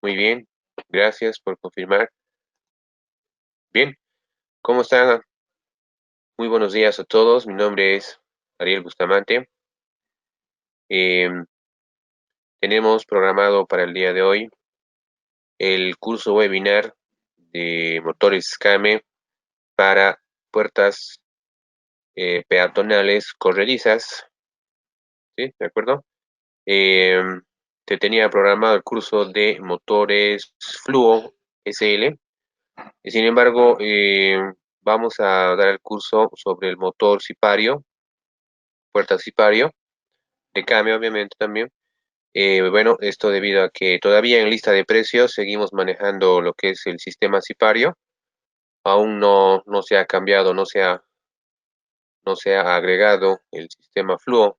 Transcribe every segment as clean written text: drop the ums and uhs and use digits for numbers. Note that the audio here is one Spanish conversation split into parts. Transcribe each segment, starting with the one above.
Muy bien, gracias por confirmar. Bien, ¿cómo están? Muy buenos días a todos. Mi nombre es Ariel Bustamante. Em, Tenemos programado para el día de hoy el curso webinar de motores CAME para puertas peatonales corredizas. ¿Sí? ¿De acuerdo? Em, Te tenía programado el curso de motores Fluo SL. Sin embargo, vamos a dar el curso sobre el motor Sipario, puerta Sipario, de cambio obviamente también. Bueno, esto debido a que todavía en lista de precios seguimos manejando lo que es el sistema Sipario. Aún no se ha cambiado, no se ha agregado el sistema Fluo.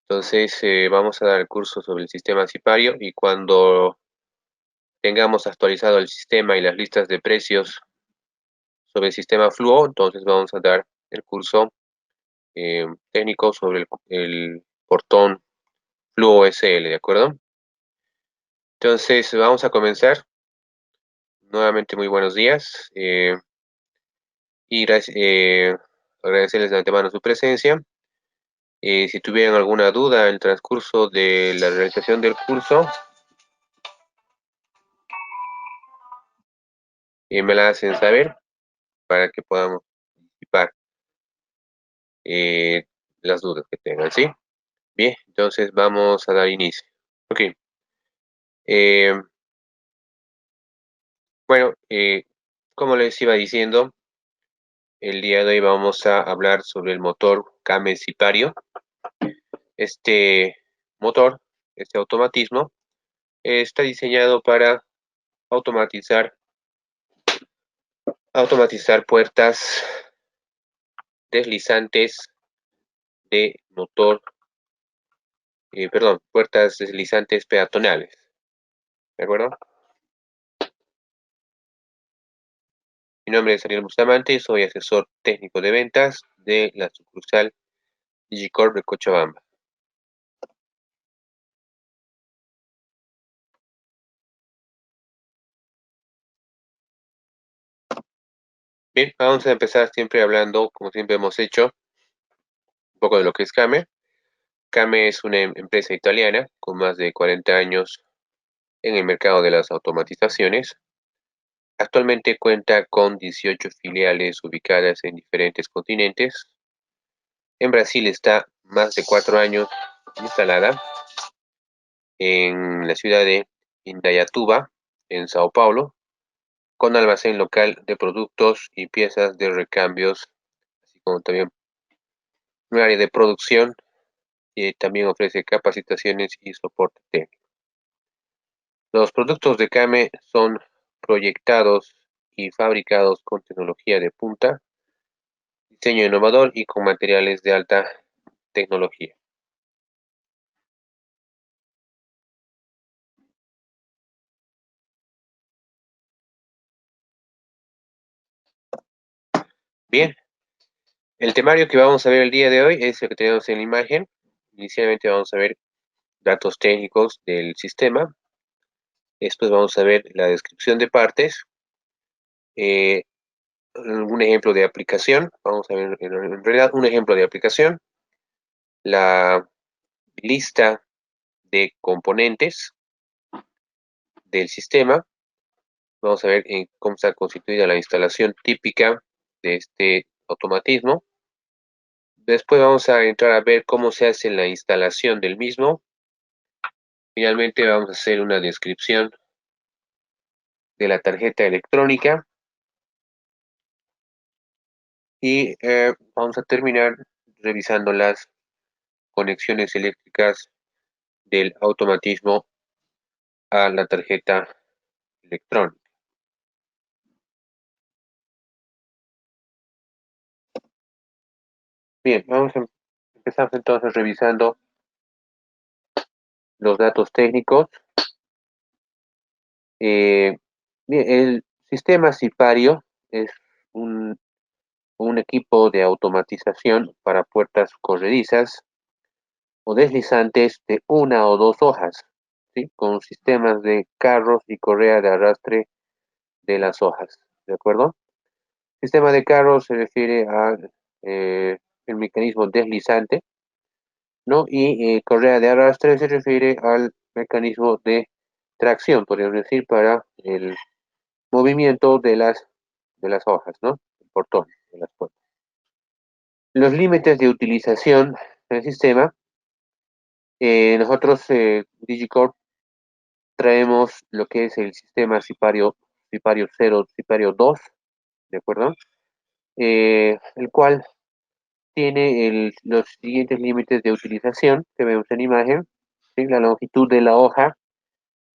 Entonces, vamos a dar el curso sobre el sistema Sipario y cuando tengamos actualizado el sistema y las listas de precios sobre el sistema Fluo, entonces vamos a dar el curso técnico sobre el portón Fluo SL, ¿de acuerdo? Entonces, vamos a comenzar. Nuevamente, muy buenos días. Y agradecerles de antemano su presencia. Si tuvieran alguna duda en el transcurso de la realización del curso, me la hacen saber para que podamos disipar eh, las dudas que tengan, ¿sí? Bien, entonces vamos a dar inicio. Ok. Eh, bueno, como les iba diciendo, el día de hoy vamos a hablar sobre el motor Kame Sipario. Este motor, este automatismo, está diseñado para automatizar, automatizar puertas deslizantes de motor, perdón, puertas deslizantes peatonales. ¿De acuerdo? Mi nombre es Ariel Bustamante, soy asesor técnico de ventas de la sucursal Digicorp de Cochabamba. Bien, vamos a empezar siempre hablando, como siempre hemos hecho, un poco de lo que es Kame. Kame es una empresa italiana con más de 40 años en el mercado de las automatizaciones. Actualmente cuenta con 18 filiales ubicadas en diferentes continentes. En Brasil está más de 4 años instalada en la ciudad de Indaiatuba, en Sao Paulo, con almacén local de productos y piezas de recambios, así como también un área de producción y también ofrece capacitaciones y soporte técnico. Los productos de Kame son proyectados y fabricados con tecnología de punta, diseño innovador y con materiales de alta tecnología. Bien, el temario que vamos a ver el día de hoy es el que tenemos en la imagen. Inicialmente vamos a ver datos técnicos del sistema. Después vamos a ver la descripción de partes, eh, un ejemplo de aplicación. Vamos a ver en realidad un ejemplo de aplicación, la lista de componentes del sistema. Vamos a ver cómo está constituida la instalación típica de este automatismo. Después vamos a entrar a ver cómo se hace la instalación del mismo. Finalmente vamos a hacer una descripción de la tarjeta electrónica y vamos a terminar revisando las conexiones eléctricas del automatismo a la tarjeta electrónica. Bien, vamos a empezar entonces revisando los datos técnicos. Eh, Bien, el sistema Sipario es un, un equipo de automatización para puertas corredizas o deslizantes de una o dos hojas, ¿sí? Con sistemas de carros y correa de arrastre de las hojas, ¿de acuerdo? Sistema de carros se refiere a el mecanismo deslizante, ¿no? Y correa de arrastre se refiere al mecanismo de tracción, podríamos decir, para el movimiento de las hojas, ¿no? El portón de las puertas. Los límites de utilización del sistema, nosotros, Digicorp, traemos lo que es el sistema Sipario, Sipario 0, Sipario 2, ¿de acuerdo? El cual tiene los siguientes límites de utilización que vemos en imagen. ¿Sí? La longitud de la hoja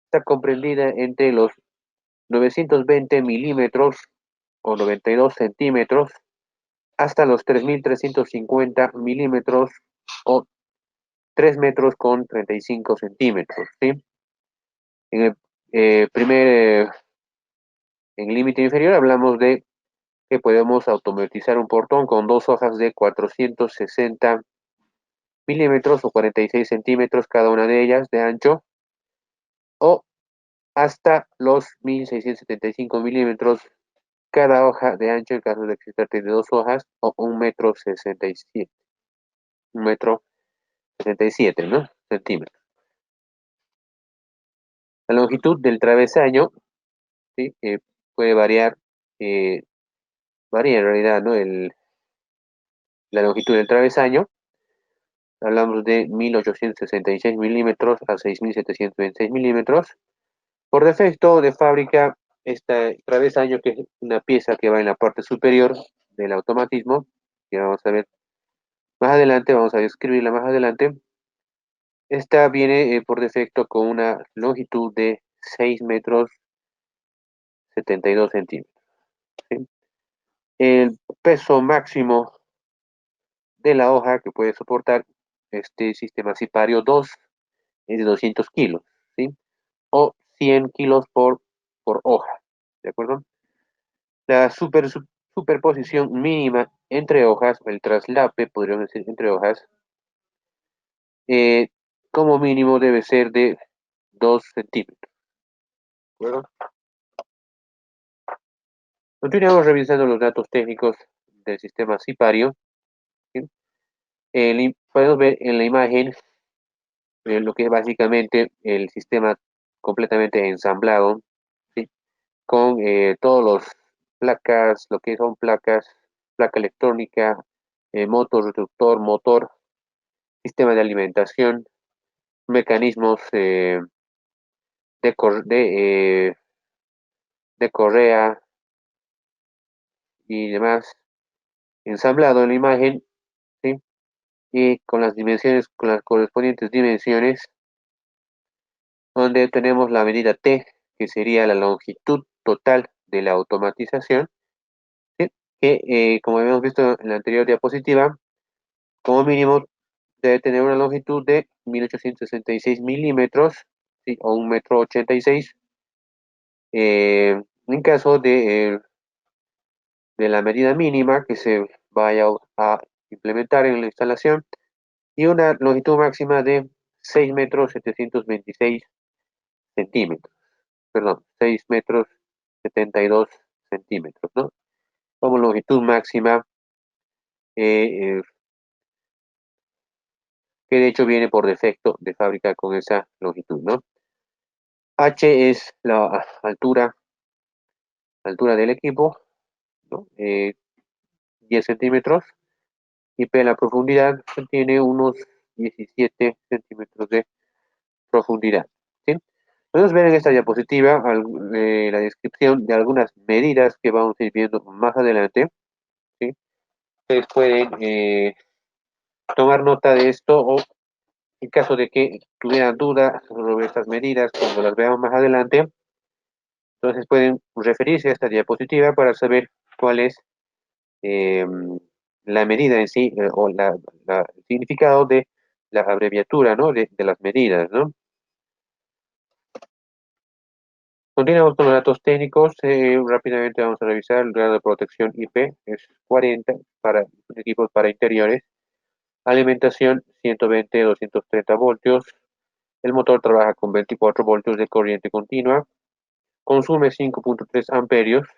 está comprendida entre los 920 milímetros o 92 centímetros hasta los 3.350 milímetros o 3 metros con 35 centímetros. ¿Sí? En el primer en límite inferior hablamos de que podemos automatizar un portón con dos hojas de 460 milímetros o 46 centímetros cada una de ellas de ancho, o hasta los 1.675 milímetros cada hoja de ancho en caso de que se trate de dos hojas, o 1,67 m, 1,67 m, ¿no? Centímetros. La longitud del travesaño, ¿sí? Puede variar, eh, varía en realidad, ¿no? La longitud del travesaño, hablamos de 1.866 milímetros a 6.726 milímetros. Por defecto de fábrica, este travesaño, que es una pieza que va en la parte superior del automatismo, que vamos a ver más adelante, vamos a describirla más adelante. Esta viene por defecto con una longitud de 6 metros 72 centímetros. ¿Sí? El peso máximo de la hoja que puede soportar este sistema Sipario 2 es de 200 kilos, ¿sí? O 100 kilos por hoja, ¿de acuerdo? La superposición mínima entre hojas, el traslape, podríamos decir, entre hojas, eh, como mínimo debe ser de 2 centímetros, ¿de acuerdo? Continuamos revisando los datos técnicos del sistema Sipario. ¿Sí? Podemos ver en la imagen lo que es básicamente el sistema completamente ensamblado, ¿sí? Con todos los placas, lo que son placas, placa electrónica, motor, reductor, motor, sistema de alimentación, mecanismos de, de correa y demás, ensamblado en la imagen, ¿sí? Y con las dimensiones, con las correspondientes dimensiones, donde tenemos la medida T, que sería la longitud total de la automatización, ¿sí? Que como habíamos visto en la anterior diapositiva, como mínimo debe tener una longitud de 1.866 milímetros, ¿sí? O 1,86 m. En caso de la medida mínima que se vaya a implementar en la instalación, y una longitud máxima de 6 metros 726 centímetros, perdón, 6 metros 72 centímetros, ¿no? Como longitud máxima, eh, eh, que de hecho viene por defecto de fábrica con esa longitud, ¿no? H es la altura del equipo, ¿no? 10 centímetros, y P la profundidad, tiene unos 17 centímetros de profundidad, ¿sí? Podemos ver en esta diapositiva la descripción de algunas medidas que vamos a ir viendo más adelante, ¿sí? Ustedes pueden tomar nota de esto, o en caso de que tuvieran dudas sobre estas medidas, cuando las veamos más adelante, entonces pueden referirse a esta diapositiva para saber cuál es eh, la medida en sí, o el significado de la abreviatura, ¿no? De las medidas, ¿no? Continuamos con los datos técnicos. Rápidamente vamos a revisar el grado de protección IP. Es 40 para equipos para interiores. Alimentación 120-230 voltios. El motor trabaja con 24 voltios de corriente continua. Consume 5.3 amperios.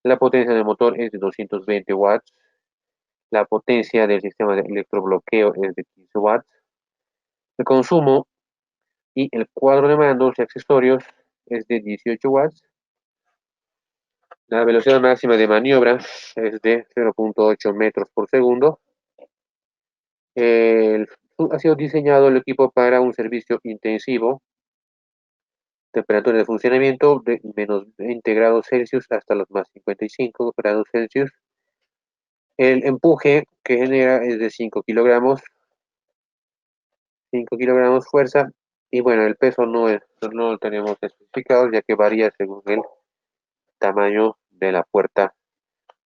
La potencia del motor es de 220 watts. La potencia del sistema de electrobloqueo es de 15 watts. El consumo y el cuadro de mandos y accesorios es de 18 watts. La velocidad máxima de maniobra es de 0.8 metros por segundo. El- Ha sido diseñado el equipo para un servicio intensivo, temperatura de funcionamiento de menos 20 grados Celsius hasta los más 55 grados Celsius. El empuje que genera es de 5 kilogramos fuerza. Y bueno, el peso no lo tenemos especificado, ya que varía según el tamaño de la puerta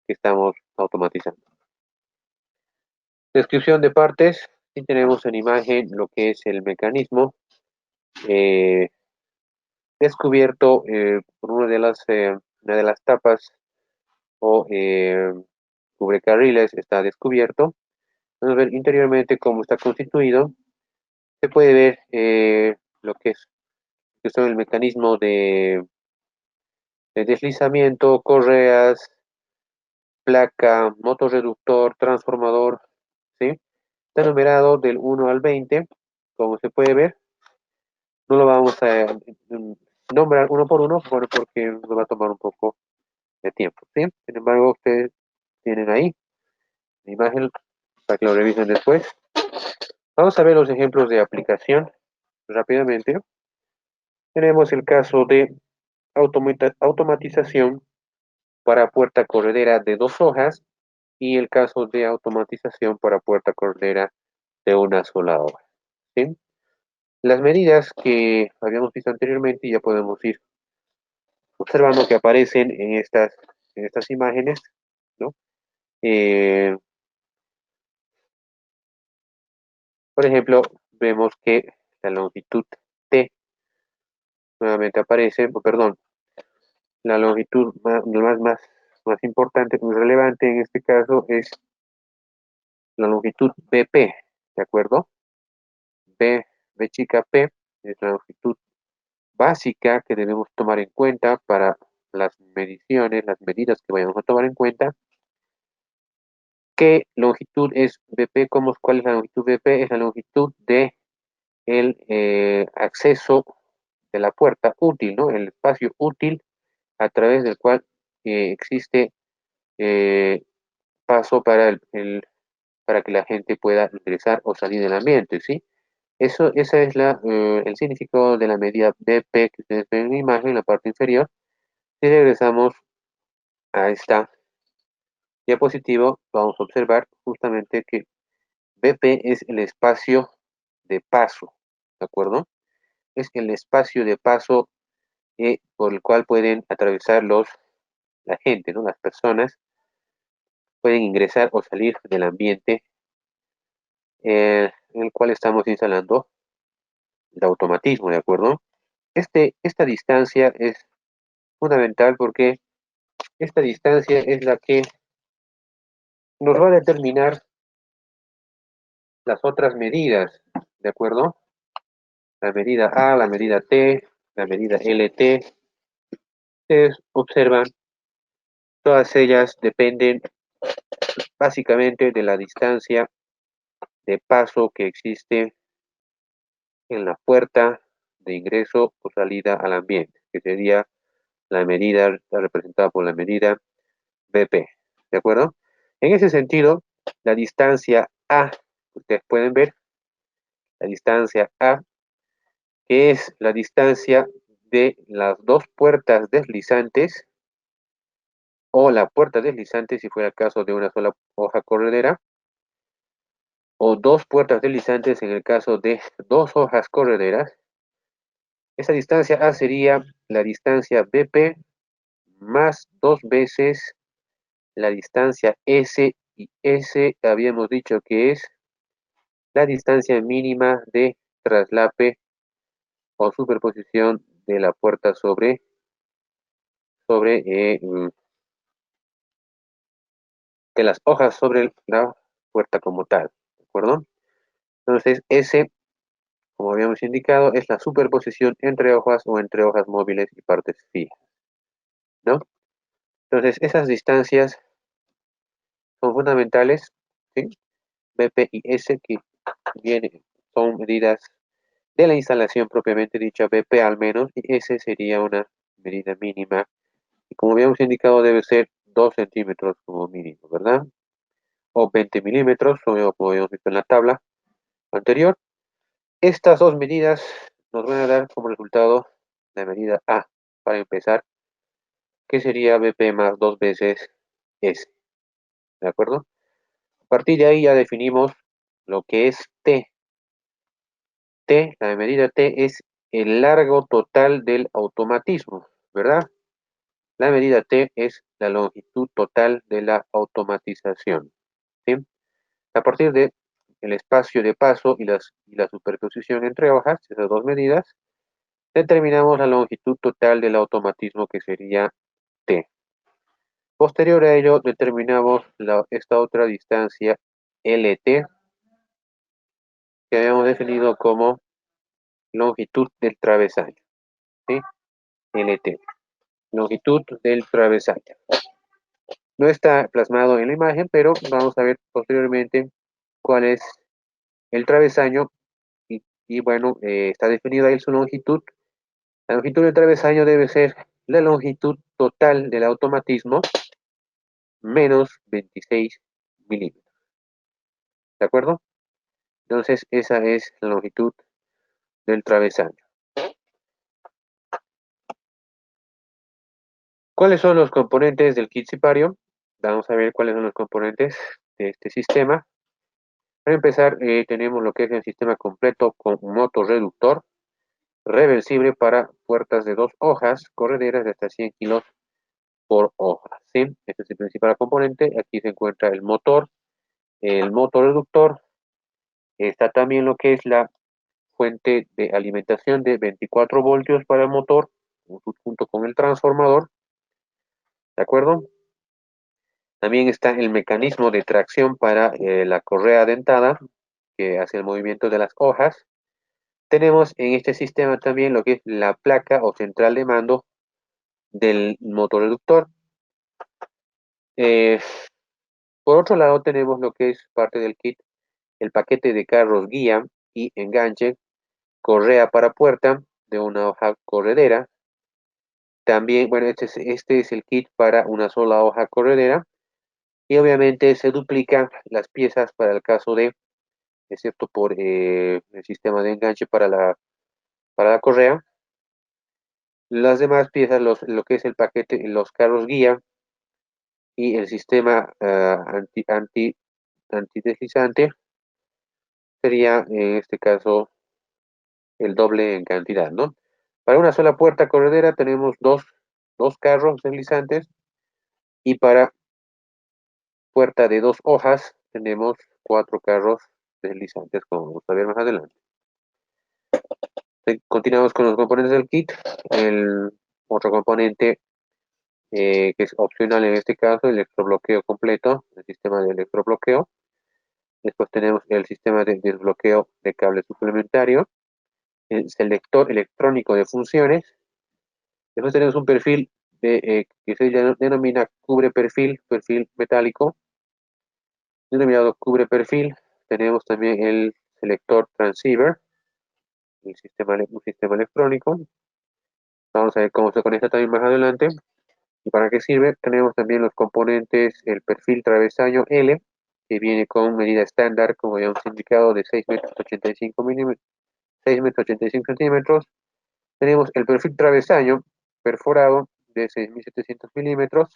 que estamos automatizando. Descripción de partes. Aquí tenemos en imagen lo que es el mecanismo eh, descubierto por una de las tapas o cubrecarriles está descubierto. Vamos a ver interiormente cómo está constituido. Se puede ver lo que son el mecanismo de deslizamiento, correas, placa, motorreductor, transformador, ¿sí? Está numerado del 1 al 20, como se puede ver. No lo vamos a nombrar uno por uno, bueno, porque nos va a tomar un poco de tiempo, ¿sí? Sin embargo, ustedes tienen ahí la imagen para que lo revisen después. Vamos a ver los ejemplos de aplicación rápidamente. Tenemos el caso de automatización para puerta corredera de 2 hojas y el caso de automatización para puerta corredera de una sola hoja, ¿sí? Las medidas que habíamos visto anteriormente ya podemos ir observando que aparecen en estas imágenes, ¿no? Eh, por ejemplo, vemos que la longitud T nuevamente aparece, perdón, la longitud más importante, muy relevante en este caso es la longitud BP, ¿de acuerdo? B chica P es la longitud básica que debemos tomar en cuenta para las mediciones, las medidas que vayamos a tomar en cuenta. ¿Qué longitud es BP? ¿Cuál es la longitud BP? Es la longitud de el acceso de la puerta útil, ¿no? El espacio útil a través del cual existe eh, paso para que la gente pueda ingresar o salir del ambiente, ¿sí? Esa es el significado de la medida BP que ustedes ven en la imagen en la parte inferior. Si regresamos a esta diapositiva, vamos a observar justamente que BP es el espacio de paso, ¿de acuerdo? Es el espacio de paso por el cual pueden atravesar la gente, ¿no? Las personas pueden ingresar o salir del ambiente en el cual estamos instalando el automatismo, ¿de acuerdo? Esta distancia es fundamental porque esta distancia es la que nos va a determinar las otras medidas, ¿de acuerdo? La medida A, la medida T, la medida LT. Ustedes observan, todas ellas dependen básicamente de la distancia de paso que existe en la puerta de ingreso o salida al ambiente, que sería la medida representada por la medida BP, ¿de acuerdo? En ese sentido, la distancia A, ustedes pueden ver, la distancia A, que es la distancia de las dos puertas deslizantes, o la puerta deslizante si fuera el caso de una sola hoja corredera, o dos puertas deslizantes en el caso de dos hojas correderas. Esa distancia A sería la distancia BP más dos veces la distancia S, y S habíamos dicho que es la distancia mínima de traslape o superposición de la puerta sobre sobre de las hojas sobre la puerta como tal, ¿de acuerdo? Entonces, S, como habíamos indicado, es la superposición entre hojas o entre hojas móviles y partes fijas, ¿no? Entonces, esas distancias son fundamentales, ¿sí? BP y S, que vienen, son medidas de la instalación propiamente dicha, BP al menos, y S sería una medida mínima, y como habíamos indicado, debe ser 2 centímetros como mínimo, ¿verdad? O 20 milímetros, como habíamos visto en la tabla anterior. Estas dos medidas nos van a dar como resultado la medida A, para empezar, que sería BP más 2 veces S, ¿de acuerdo? A partir de ahí ya definimos lo que es T. T, la medida T es el largo total del automatismo, ¿verdad? La medida T es la longitud total de la automatización, ¿sí? A partir de el espacio de paso y la superposición entre hojas, esas dos medidas, determinamos la longitud total del automatismo que sería T. Posterior a ello, determinamos esta otra distancia LT, que habíamos definido como longitud del travesaño, ¿sí? LT, longitud del travesaño. No está plasmado en la imagen, pero vamos a ver posteriormente cuál es el travesaño y bueno, está definida ahí su longitud. La longitud del travesaño debe ser la longitud total del automatismo menos 26 milímetros, ¿de acuerdo? Entonces esa es la longitud del travesaño. ¿Cuáles son los componentes del kit Sipario? Vamos a ver cuáles son los componentes de este sistema. Para empezar, tenemos lo que es el sistema completo con motorreductor, reversible para puertas de 2 hojas, correderas de hasta 100 kilos por hoja, ¿sí? Este es el principal componente. Aquí se encuentra el motorreductor. Está también lo que es la fuente de alimentación de 24 voltios para el motor, junto con el transformador, ¿de acuerdo? También está el mecanismo de tracción para la correa dentada, que hace el movimiento de las hojas. Tenemos en este sistema también lo que es la placa o central de mando del motorreductor. Eh, por otro lado, tenemos lo que es parte del kit, el paquete de carros guía y enganche, correa para puerta de una hoja corredera. También, bueno, este es el kit para una sola hoja corredera. Y obviamente se duplican las piezas para el caso de, excepto por el sistema de enganche para la correa. Las demás piezas, lo que es el paquete, los carros guía y el sistema antideslizante sería en este caso el doble en cantidad, ¿no? Para una sola puerta corredera tenemos dos carros deslizantes y para puerta de 2 hojas tenemos 4 carros deslizantes, como vamos a ver más adelante. Continuamos con los componentes del kit. El otro componente que es opcional en este caso, el electrobloqueo completo, el sistema de electrobloqueo. Después tenemos el sistema de desbloqueo de cable suplementario, el selector electrónico de funciones. Después tenemos un perfil que se denomina cubre perfil, perfil metálico, denominado cubre perfil. Tenemos también el selector transceiver, un sistema electrónico. Vamos a ver cómo se conecta también más adelante. ¿Y para qué sirve? Tenemos también los componentes, el perfil travesaño L, que viene con medida estándar, como habíamos indicado, de 6 metros 85 milímetros, 6 metros 85 centímetros. Tenemos el perfil travesaño perforado de 6.700 milímetros.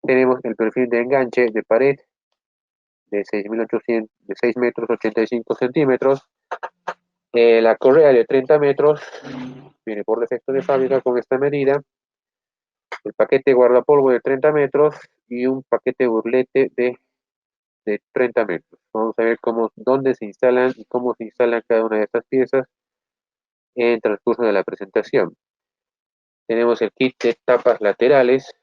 Tenemos el perfil de enganche de pared de 6 metros 85 centímetros. La correa de 30 metros viene por defecto de fábrica con esta medida. El paquete guardapolvo de 30 metros y un paquete burlete de 30 metros. Vamos a ver dónde se instalan y cómo se instalan cada una de estas piezas en el transcurso de la presentación. Tenemos el kit de tapas laterales,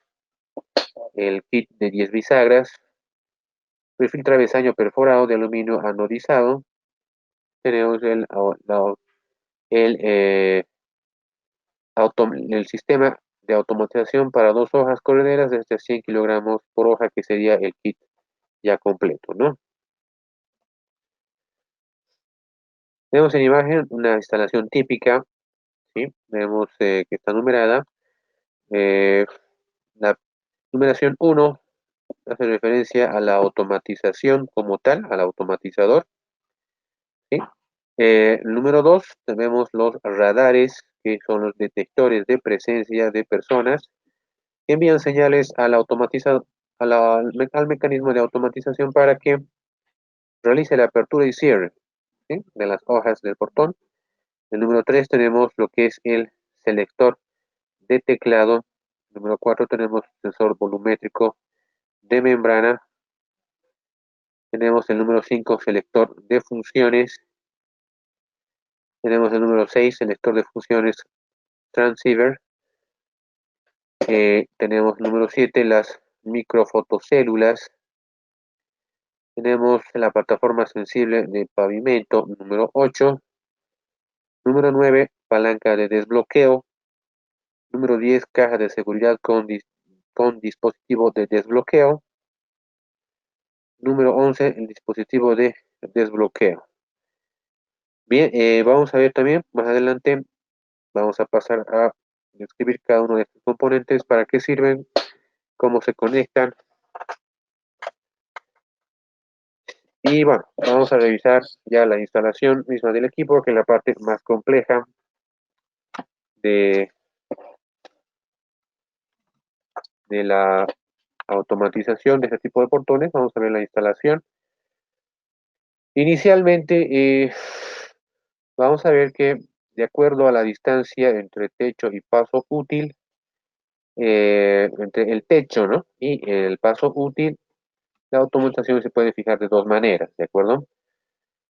el kit de 10 bisagras, perfil travesaño perforado de aluminio anodizado. Tenemos el, el sistema de automatización para 2 hojas correderas de hasta 100 kilogramos por hoja, que sería el kit ya completo, ¿no? Vemos en imagen una instalación típica, ¿sí? Vemos que está numerada. Eh, la numeración 1 hace referencia a la automatización como tal, al automatizador, ¿sí? El número 2 tenemos los radares, que son los detectores de presencia de personas, que envían señales al automatizador, al mecanismo de automatización para que realice la apertura y cierre, ¿sí?, de las hojas del portón. El número 3 tenemos lo que es el selector de teclado. El número 4 tenemos sensor volumétrico de membrana. Tenemos el número 5 selector de funciones. Tenemos el número 6 selector de funciones transceiver. Tenemos el número 7 las microfotocélulas. Tenemos la plataforma sensible de pavimento número 8. Número 9 palanca de desbloqueo. Número 10 caja de seguridad con dispositivo de desbloqueo. Número 11 el dispositivo de desbloqueo. Bien, vamos a ver también más adelante, vamos a pasar a describir cada uno de estos componentes, para qué sirven, cómo se conectan. Y bueno, vamos a revisar ya la instalación misma del equipo, que es la parte más compleja de, de la automatización de este tipo de portones. Vamos a ver la instalación. Inicialmente, vamos a ver que de acuerdo a la distancia entre techo y paso útil, entre el techo, ¿no?, y el paso útil, la automatización se puede fijar de dos maneras, ¿de acuerdo?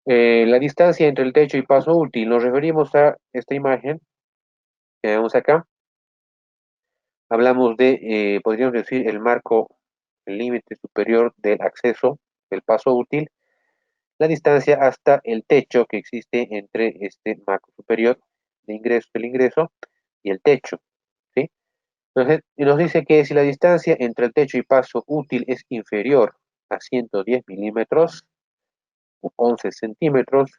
La distancia entre el techo y paso útil, nos referimos a esta imagen que vemos acá. Hablamos de, podríamos decir, el marco, el límite superior del acceso del paso útil, la distancia hasta el techo que existe entre este marco superior de ingreso, del ingreso, y el techo, ¿sí? Entonces, nos dice que si la distancia entre el techo y paso útil es inferior a 110 milímetros, o 11 centímetros,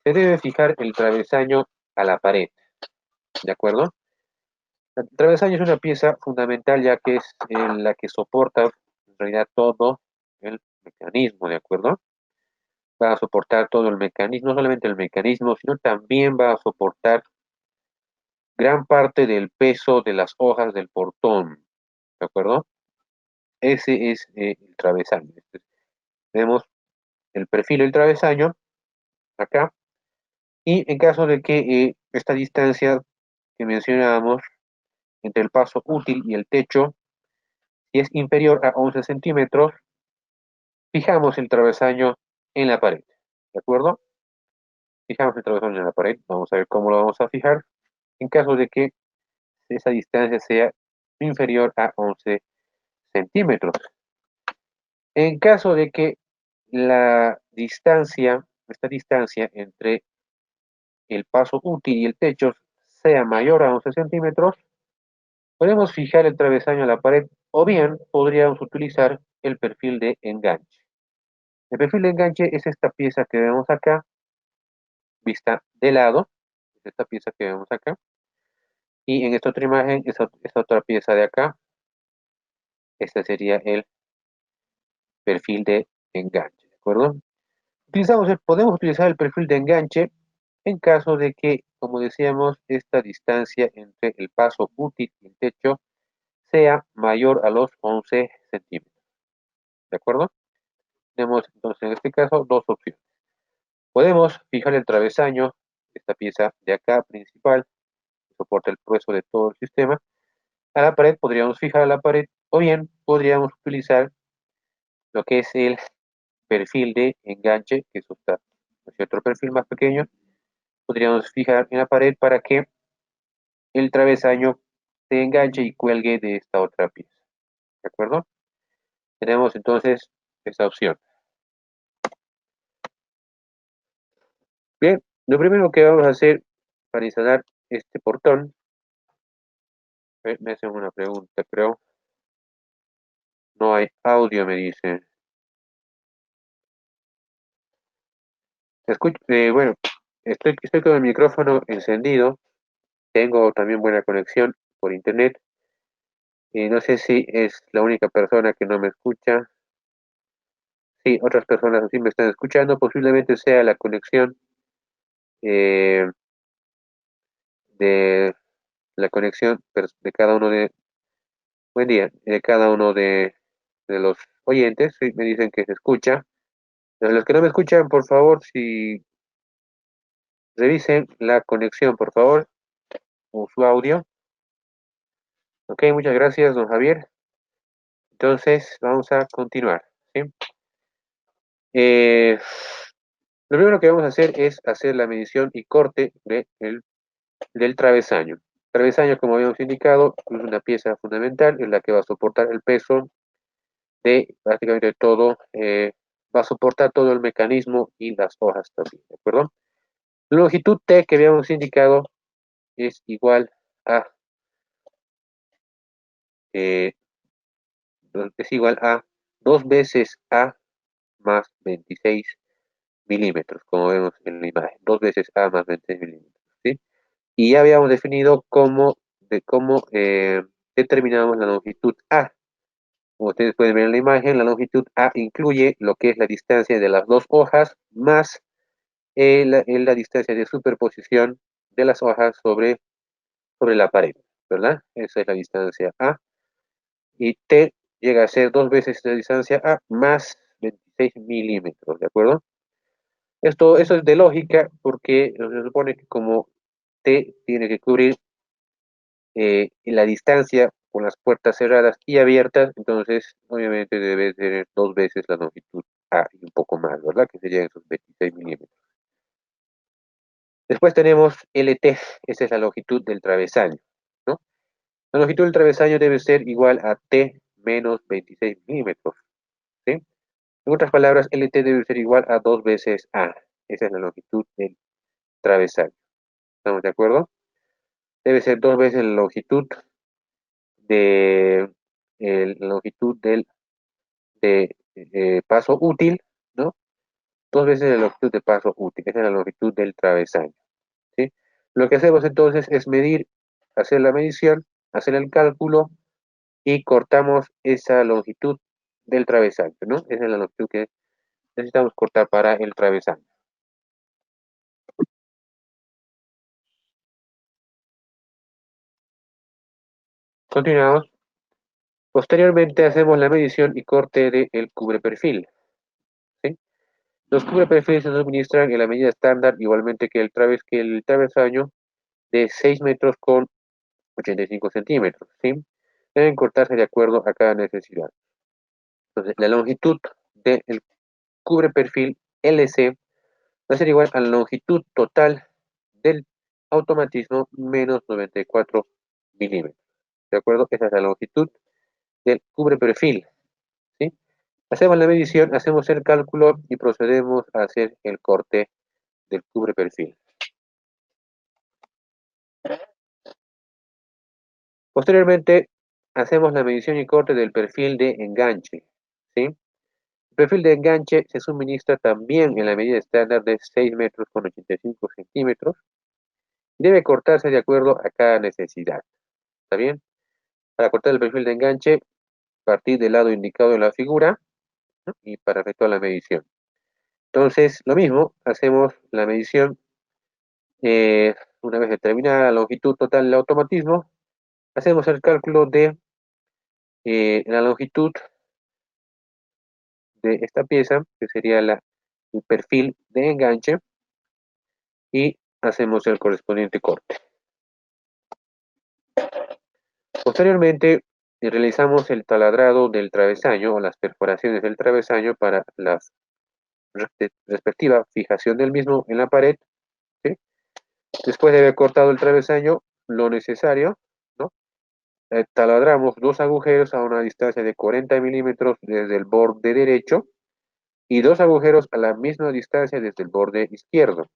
se debe fijar el travesaño a la pared, ¿de acuerdo? El travesaño es una pieza fundamental, ya que es la que soporta en realidad todo el mecanismo, ¿de acuerdo? Va a soportar todo el mecanismo, no solamente el mecanismo, sino también va a soportar gran parte del peso de las hojas del portón, ¿de acuerdo? Ese es el travesaño. Vemos el perfil del travesaño acá, y en caso de que esta distancia que mencionábamos entre el paso útil y el techo, si es inferior a 11 centímetros, fijamos el travesaño en la pared, ¿de acuerdo? Fijamos el travesaño en la pared. Vamos a ver cómo lo vamos a fijar en caso de que esa distancia sea inferior a 11 centímetros. En caso de que esta distancia entre el paso útil y el techo sea mayor a 11 centímetros, podemos fijar el travesaño a la pared, o bien podríamos utilizar el perfil de enganche. El perfil de enganche es esta pieza que vemos acá, vista de lado, es esta pieza que vemos acá, y en esta otra imagen, esta otra pieza de acá, este sería el perfil de enganche, ¿de acuerdo? Podemos utilizar el perfil de enganche en caso de que, como decíamos, esta distancia entre el paso útil y el techo sea mayor a los 11 centímetros, ¿de acuerdo? Tenemos entonces en este caso dos opciones. Podemos fijar el travesaño, esta pieza de acá principal, que soporta el grueso de todo el sistema, a la pared. Podríamos fijar a la pared, o bien podríamos utilizar lo que es el perfil de enganche, que es otro perfil más pequeño. Podríamos fijar en la pared para que el travesaño se enganche y cuelgue de esta otra pieza. ¿De acuerdo? Tenemos entonces esta opción. Bien, lo primero que vamos a hacer para instalar este portón, me hacen una pregunta, creo. No hay audio, me dice. Bueno, estoy con el micrófono encendido. Tengo también buena conexión por internet. Y no sé si es la única persona que no me escucha. Sí, otras personas sí me están escuchando. Posiblemente sea la conexión eh, de de cada uno de, buen día, de cada uno de los oyentes. Sí, me dicen que se escucha. Pero los que no me escuchan, por favor, si revisen la conexión, por favor, o su audio. Ok, muchas gracias, don Javier. Entonces, vamos a continuar, ¿sí? Eh, lo primero que vamos a hacer es hacer la medición y corte del travesaño. Travesaño, como habíamos indicado, es una pieza fundamental en la que va a soportar el peso de prácticamente todo, va a soportar todo el mecanismo y las hojas también, ¿de acuerdo? La longitud T que habíamos indicado es igual a, eh, es igual a 2 veces A más 26 milímetros, como vemos en la imagen, 2 veces A más 26 milímetros, ¿sí? Y ya habíamos definido cómo determinamos la longitud A. Como ustedes pueden ver en la imagen, la longitud A incluye lo que es la distancia de las dos hojas más la distancia de superposición de las hojas sobre la pared, ¿verdad? Esa es la distancia A. Y T llega a ser 2 veces la distancia A más 26 milímetros, ¿de acuerdo? Eso es de lógica porque se supone que como T tiene que cubrir la distancia con las puertas cerradas y abiertas, entonces obviamente debe tener 2 veces la longitud A y un poco más, ¿verdad? Que serían esos 26 milímetros. Después tenemos LT, esa es la longitud del travesaño, ¿no? La longitud del travesaño debe ser igual a T menos 26 milímetros, ¿sí? En otras palabras, LT debe ser igual a 2 veces A. Esa es la longitud del travesaño. ¿Estamos de acuerdo? Debe ser 2 veces de, la longitud de paso útil, ¿no? 2 veces la longitud de paso útil. Esa es la longitud del travesaño, ¿sí? Lo que hacemos entonces es medir, hacer la medición, hacer el cálculo y cortamos esa longitud del travesaño, ¿no? Esa es la longitud que necesitamos cortar para el travesaño. Continuamos. Posteriormente hacemos la medición y corte del cubre perfil, ¿sí? Los cubre perfiles se suministran en la medida estándar, igualmente que el travesaño, de 6 metros con 85 centímetros, ¿sí? Deben cortarse de acuerdo a cada necesidad. Entonces, la longitud del cubre perfil LC va a ser igual a la longitud total del automatismo menos 94 milímetros. ¿De acuerdo? Esa es la longitud del cubre perfil, ¿sí? Hacemos la medición, hacemos el cálculo y procedemos a hacer el corte del cubre perfil. Posteriormente, hacemos la medición y corte del perfil de enganche, ¿sí? El perfil de enganche se suministra también en la medida estándar de 6 metros con 85 centímetros y debe cortarse de acuerdo a cada necesidad. ¿Está bien? Para cortar el perfil de enganche, partir del lado indicado en la figura, ¿no? Y para efectuar la medición. Entonces, lo mismo, hacemos la medición una vez determinada la longitud total del automatismo, hacemos el cálculo de la longitud de esta pieza, que sería el perfil de enganche, y hacemos el correspondiente corte. Posteriormente, realizamos el taladrado del travesaño o las perforaciones del travesaño para la respectiva fijación del mismo en la pared, ¿sí? Después de haber cortado el travesaño, lo necesario, ¿no? Taladramos dos agujeros a una distancia de 40 milímetros desde el borde derecho y dos agujeros a la misma distancia desde el borde izquierdo.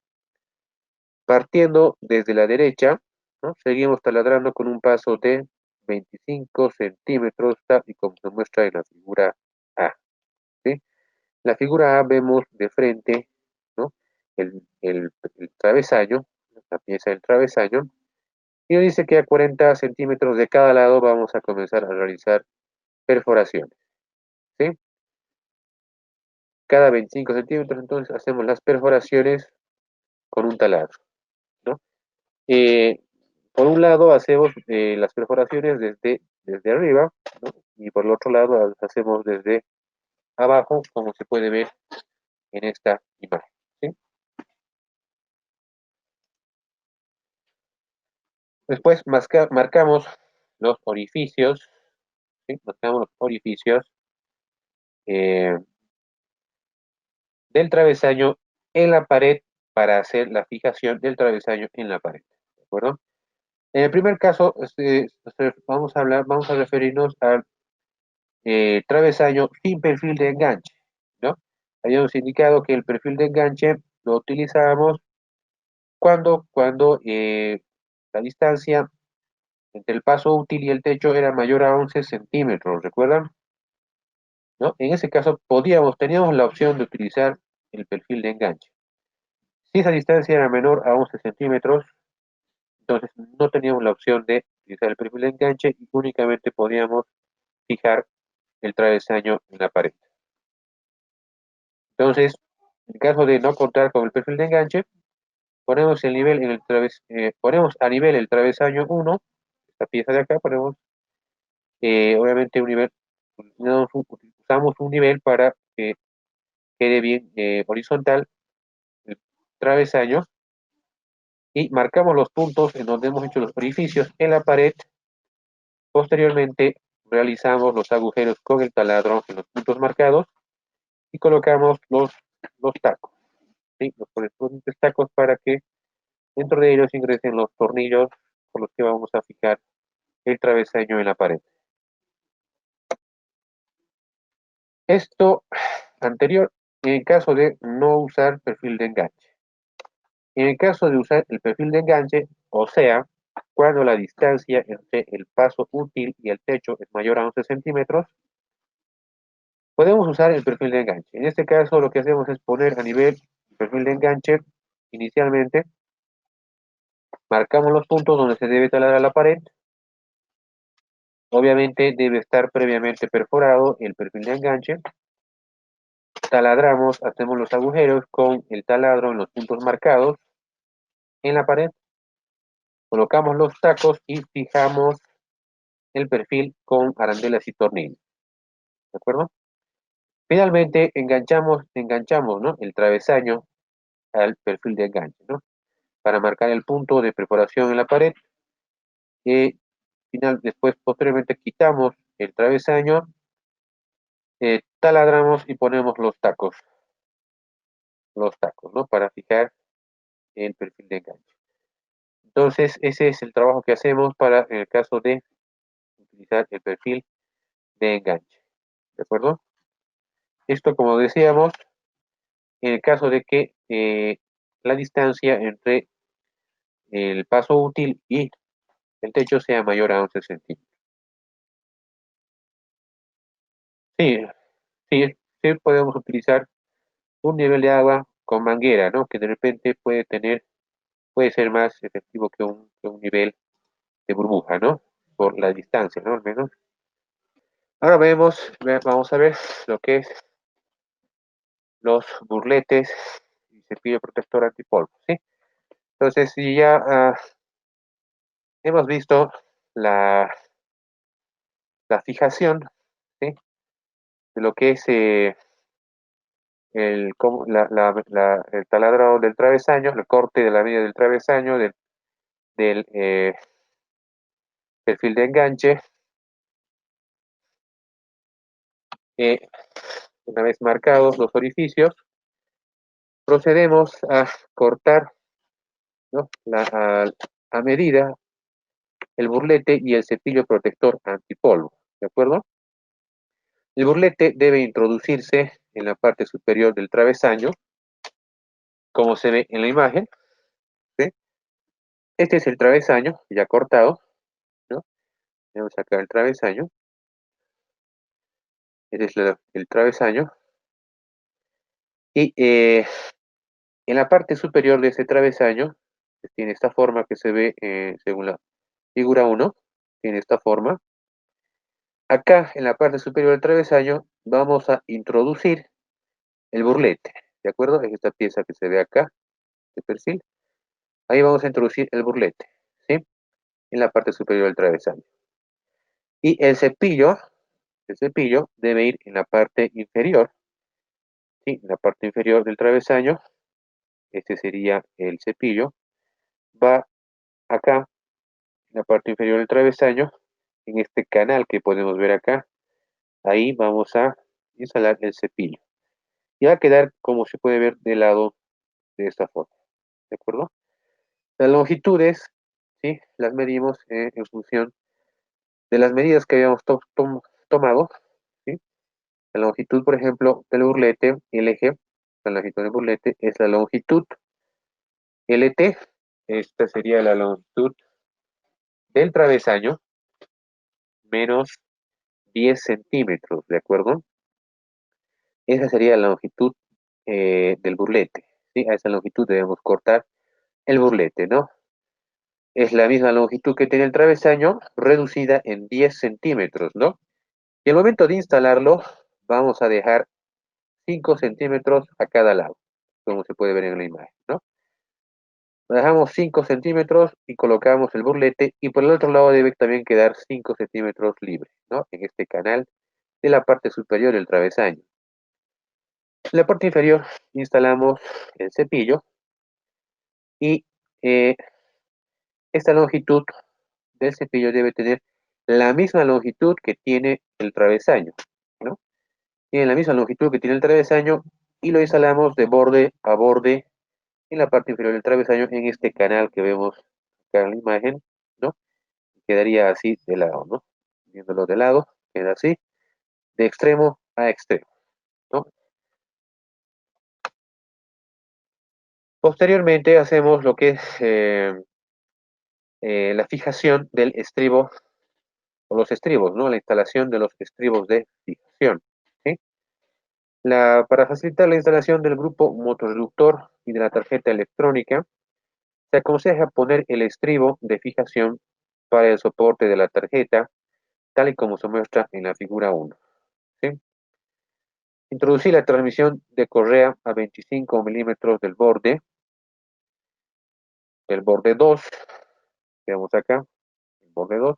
Partiendo desde la derecha, ¿no? Seguimos taladrando con un paso de 25 centímetros, tal y como se muestra en la figura A. ¿Sí? La figura A vemos de frente, ¿no? El travesaño, la pieza del travesaño, y nos dice que a 40 centímetros de cada lado vamos a comenzar a realizar perforaciones. ¿Sí? Cada 25 centímetros, entonces hacemos las perforaciones con un taladro, ¿no? Eh, por un lado hacemos las perforaciones desde arriba, ¿no? Y por el otro lado las hacemos desde abajo, como se puede ver en esta imagen. ¿Sí? Después marcamos los orificios, ¿sí? Marcamos los orificios eh, del travesaño en la pared para hacer la fijación del travesaño en la pared. ¿De acuerdo? En el primer caso, vamos a referirnos al travesaño sin perfil de enganche, ¿no? Habíamos indicado que el perfil de enganche lo utilizábamos cuando la distancia entre el paso útil y el techo era mayor a 11 centímetros, ¿recuerdan? ¿No? En ese caso teníamos la opción de utilizar el perfil de enganche. Si esa distancia era menor a 11 centímetros, entonces no teníamos la opción de utilizar el perfil de enganche y únicamente podíamos fijar el travesaño en la pared. Entonces, en caso de no contar con el perfil de enganche, ponemos a nivel el travesaño 1, esta pieza de acá, ponemos obviamente un nivel, usamos un nivel para que quede bien horizontal el travesaño y marcamos los puntos en donde hemos hecho los orificios en la pared. Posteriormente, realizamos los agujeros con el taladro en los puntos marcados y colocamos los tacos, ¿sí? Los correspondientes tacos para que dentro de ellos ingresen los tornillos con los que vamos a fijar el travesaño en la pared. Esto anterior en el caso de no usar perfil de enganche. En el caso de usar el perfil de enganche, o sea, cuando la distancia entre el paso útil y el techo es mayor a 11 centímetros, podemos usar el perfil de enganche. En este caso lo que hacemos es poner a nivel el perfil de enganche inicialmente, marcamos los puntos donde se debe taladrar la pared. Obviamente debe estar previamente perforado el perfil de enganche. Taladramos, hacemos los agujeros con el taladro en los puntos marcados en la pared. Colocamos los tacos y fijamos el perfil con arandelas y tornillos. ¿De acuerdo? Finalmente enganchamos, ¿no? El travesaño al perfil de enganche, ¿no? Para marcar el punto de perforación en la pared. Después, posteriormente, quitamos el travesaño, taladramos y ponemos los tacos, ¿no? Para fijar el perfil de enganche. Entonces, ese es el trabajo que hacemos en el caso de utilizar el perfil de enganche. ¿De acuerdo? Esto, como decíamos, en el caso de que la distancia entre el paso útil y el techo sea mayor a 11 centímetros. Sí, sí, sí podemos utilizar un nivel de agua con manguera, ¿no? Que de repente puede ser más efectivo que un nivel de burbuja, ¿no? Por la distancia, ¿no? Al menos. Ahora vamos a ver lo que es los burletes y cepillo protector antipolvo, ¿sí? Entonces, si ya hemos visto la, la fijación, ¿sí? De lo que es el taladro del travesaño, el corte de la medida del travesaño, del perfil de enganche. eh, una vez marcados los orificios, procedemos a cortar, ¿no? a medida el burlete y el cepillo protector antipolvo, ¿de acuerdo? El burlete debe introducirse en la parte superior del travesaño, como se ve en la imagen, ¿sí? Este es el travesaño ya cortado, ¿no? Vamos a sacar el travesaño. Este es el travesaño. Y en la parte superior de ese travesaño, que tiene esta forma que se ve según la figura 1, tiene esta forma. Acá, en la parte superior del travesaño, vamos a introducir el burlete, ¿de acuerdo? Es esta pieza que se ve acá, de perfil. Ahí vamos a introducir el burlete, ¿sí? En la parte superior del travesaño. Y el cepillo debe ir en la parte inferior, ¿sí? En la parte inferior del travesaño, este sería el cepillo, va acá, en la parte inferior del travesaño, en este canal que podemos ver acá, ahí vamos a instalar el cepillo. Y va a quedar, como se puede ver, de lado de esta forma, ¿de acuerdo? Las longitudes, ¿sí? Las medimos en función de las medidas que habíamos tomado, ¿sí? La longitud, por ejemplo, del burlete, el eje, la longitud del burlete es la longitud LT, esta sería la longitud del travesaño, menos 10 centímetros, ¿de acuerdo? Esa sería la longitud del burlete, ¿sí? A esa longitud debemos cortar el burlete, ¿no? Es la misma longitud que tiene el travesaño, reducida en 10 centímetros, ¿no? Y al momento de instalarlo, vamos a dejar 5 centímetros a cada lado, como se puede ver en la imagen, ¿no? Dejamos 5 centímetros y colocamos el burlete, y por el otro lado debe también quedar 5 centímetros libres, ¿no? En este canal de la parte superior del travesaño. En la parte inferior instalamos el cepillo y eh, esta longitud del cepillo debe tener la misma longitud que tiene el travesaño, ¿no? Tiene la misma longitud que tiene el travesaño y lo instalamos de borde a borde en la parte inferior del travesaño en este canal que vemos acá en la imagen, ¿no? Quedaría así de lado, ¿no? Viéndolo de lado, queda así, de extremo a extremo, ¿no? Posteriormente hacemos lo que es la fijación del estribo o los estribos, ¿no? La instalación de los estribos de fijación, ¿sí? Para facilitar la instalación del grupo motorreductor y de la tarjeta electrónica, se aconseja poner el estribo de fijación para el soporte de la tarjeta, tal y como se muestra en la figura 1, ¿sí? Introducir la transmisión de correa a 25 milímetros del borde 2, veamos acá, el borde 2,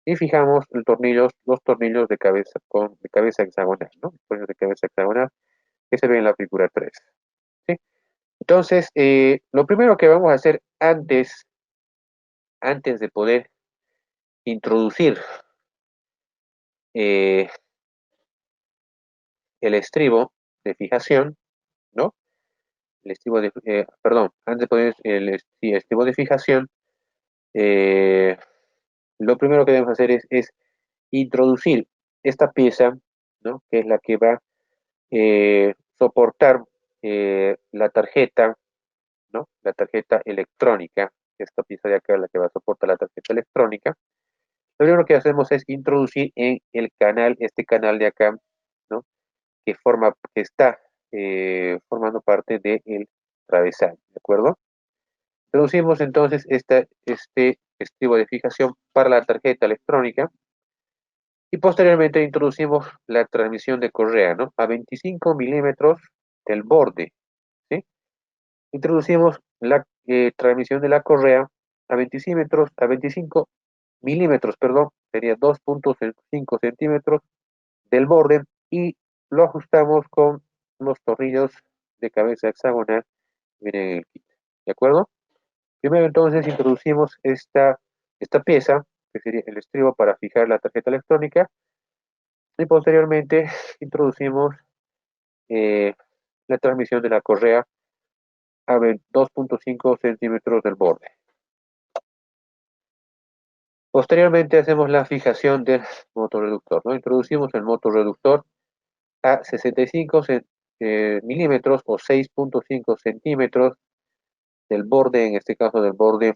y fijamos los tornillos de cabeza hexagonal, ¿no? Los tornillos de cabeza hexagonal que se ve en la figura 3, ¿sí? Entonces, lo primero que vamos a hacer antes de poder introducir eh, el estribo de fijación, ¿no? Perdón, antes de poner sí, estribo de fijación, eh, lo primero que debemos hacer es introducir esta pieza, ¿no? Que es la que va a soportar la tarjeta, ¿no? La tarjeta electrónica, esta pieza de acá es la que va a soportar la tarjeta electrónica. Lo primero que hacemos es introducir en el canal, este canal de acá, ¿no? Que está formando parte del travesaño, ¿de acuerdo? Introducimos entonces este estribo de fijación para la tarjeta electrónica y posteriormente introducimos la transmisión de correa, ¿no? A 25 milímetros del borde, ¿sí? Introducimos la transmisión de la correa a 25 milímetros, perdón, sería 2.5 centímetros del borde y lo ajustamos con unos tornillos de cabeza hexagonal, miren el kit, ¿de acuerdo? Primero entonces introducimos esta pieza, que sería el estribo para fijar la tarjeta electrónica, y posteriormente introducimos eh, la transmisión de la correa a 2.5 centímetros del borde. Posteriormente hacemos la fijación del motorreductor, ¿no? Introducimos el motorreductor a 65 milímetros o 6.5 centímetros del borde, en este caso del borde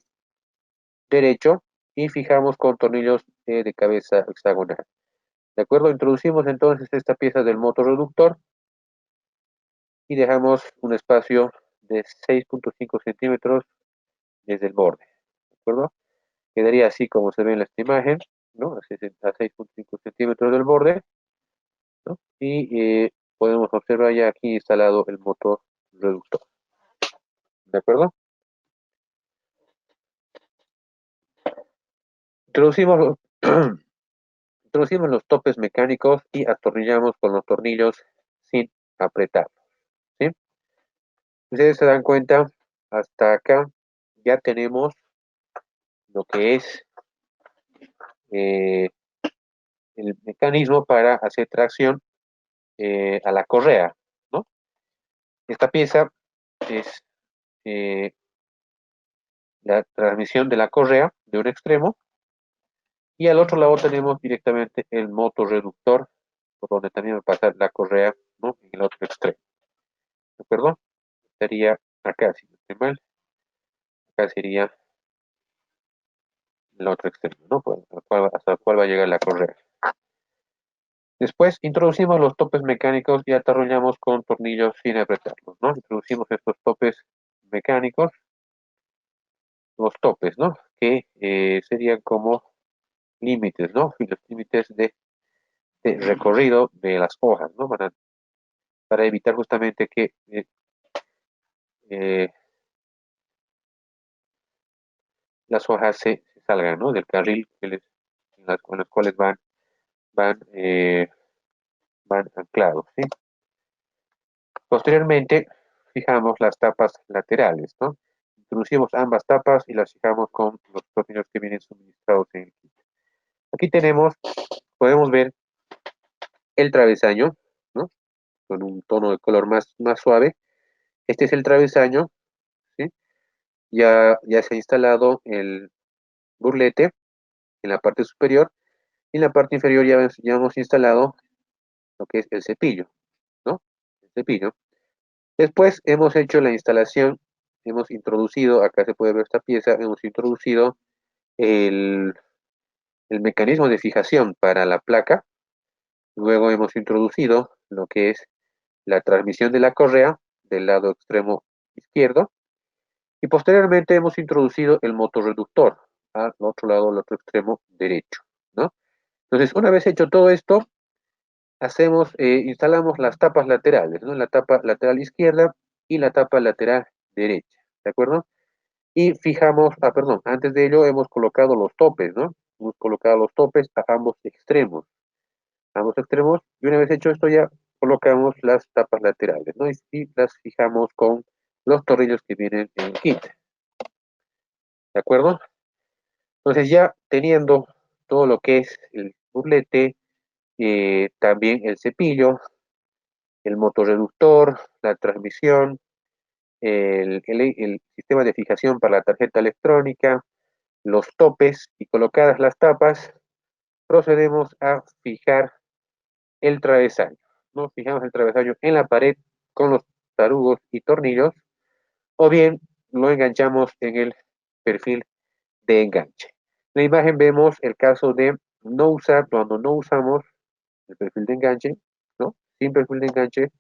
derecho, y fijamos con tornillos de cabeza hexagonal. ¿De acuerdo? Introducimos entonces esta pieza del motorreductor y dejamos un espacio de 6.5 centímetros desde el borde. ¿De acuerdo? Quedaría así como se ve en esta imagen, ¿no? A 6.5 centímetros del borde, ¿no? Y podemos observar ya aquí instalado el motor reductor. ¿De acuerdo? Introducimos, introducimos los topes mecánicos y atornillamos con los tornillos sin apretar, ¿sí? Ustedes se dan cuenta, hasta acá ya tenemos lo que es eh, el mecanismo para hacer tracción a la correa, ¿no? Esta pieza es eh, la transmisión de la correa de un extremo y al otro lado tenemos directamente el motorreductor, por donde también va a pasar la correa, ¿no? En el otro extremo, ¿de acuerdo? Estaría acá, si no estoy mal, acá sería el otro extremo, ¿no? Pues, hasta el cual va a llegar la correa. Después introducimos los topes mecánicos y atornillamos con tornillos sin apretarlos, ¿no? Introducimos estos topes mecánicos, los topes, ¿no? Que serían como límites, ¿no? Y los límites de recorrido de las hojas, ¿no? Para evitar justamente que eh, las hojas se salgan, ¿no? Del carril con los cuales van, van anclados, ¿sí? Posteriormente, fijamos las tapas laterales, ¿no? Introducimos ambas tapas y las fijamos con los tornillos que vienen suministrados en el kit. Aquí podemos ver el travesaño, ¿no? Con un tono de color más suave. Este es el travesaño, ¿sí? Ya se ha instalado el burlete en la parte superior y en la parte inferior ya hemos instalado lo que es el cepillo, ¿no? El cepillo. Después hemos hecho la instalación, hemos introducido, acá se puede ver esta pieza, hemos introducido el, el mecanismo de fijación para la placa. Luego hemos introducido lo que es la transmisión de la correa del lado extremo izquierdo. Y posteriormente hemos introducido el motorreductor al otro lado, al otro extremo derecho, ¿no? Entonces, una vez hecho todo esto, instalamos las tapas laterales, ¿no? La tapa lateral izquierda y la tapa lateral derecha, ¿de acuerdo? Y fijamos, perdón, antes de ello hemos colocado los topes, ¿no? Hemos colocado los topes a ambos extremos, y una vez hecho esto ya colocamos las tapas laterales, ¿no? Y las fijamos con los tornillos que vienen en el kit, ¿de acuerdo? Entonces ya teniendo todo lo que es el burlete, también el cepillo, el motorreductor, la transmisión, el sistema de fijación para la tarjeta electrónica, los topes y colocadas las tapas, procedemos a fijar el travesaño, ¿no? Fijamos el travesaño en la pared con los tarugos y tornillos, o bien lo enganchamos en el perfil de enganche. En la imagen vemos el caso de no usar, cuando no usamos el perfil de enganche, ¿no? Sin perfil de enganche,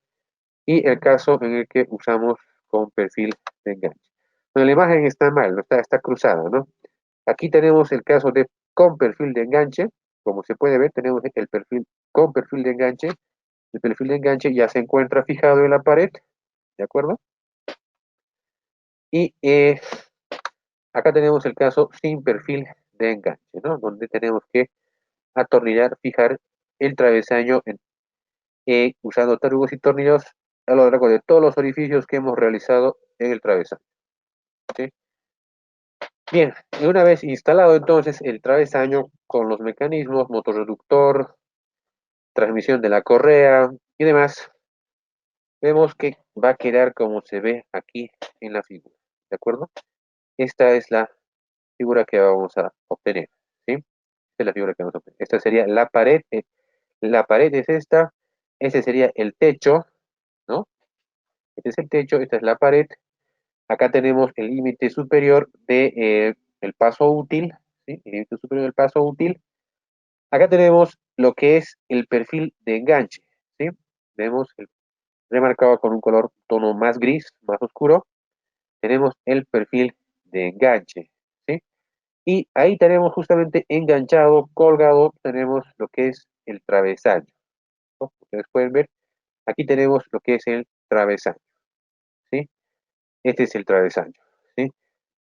y el caso en el que usamos con perfil de enganche. Bueno, la imagen está mal, no está cruzada, ¿no? Aquí tenemos el caso de con perfil de enganche, como se puede ver, tenemos el perfil con perfil de enganche. El perfil de enganche ya se encuentra fijado en la pared, ¿de acuerdo? Y acá tenemos el caso sin perfil de enganche, ¿no? Donde tenemos que atornillar, fijar el travesaño usando tarugos y tornillos a lo largo de todos los orificios que hemos realizado en el travesaño, ¿sí? Bien, y una vez instalado entonces el travesaño con los mecanismos, motorreductor, transmisión de la correa y demás, vemos que va a quedar como se ve aquí en la figura, ¿de acuerdo? Esta es la figura que vamos a obtener, ¿sí? Esta es la figura que nos ofrece. Esta sería la pared es esta, ese sería el techo, ¿no? Este es el techo, esta es la pared. Acá tenemos el límite superior de, el paso útil, ¿sí? El límite superior del paso útil. Acá tenemos lo que es el perfil de enganche, ¿sí? Vemos remarcado con un color tono más gris, más oscuro. Tenemos el perfil de enganche, ¿sí? Y ahí tenemos justamente enganchado, colgado, tenemos lo que es el travesaño, ¿no? Ustedes pueden ver, aquí tenemos lo que es el travesaño, ¿sí? Este es el travesaño, ¿sí?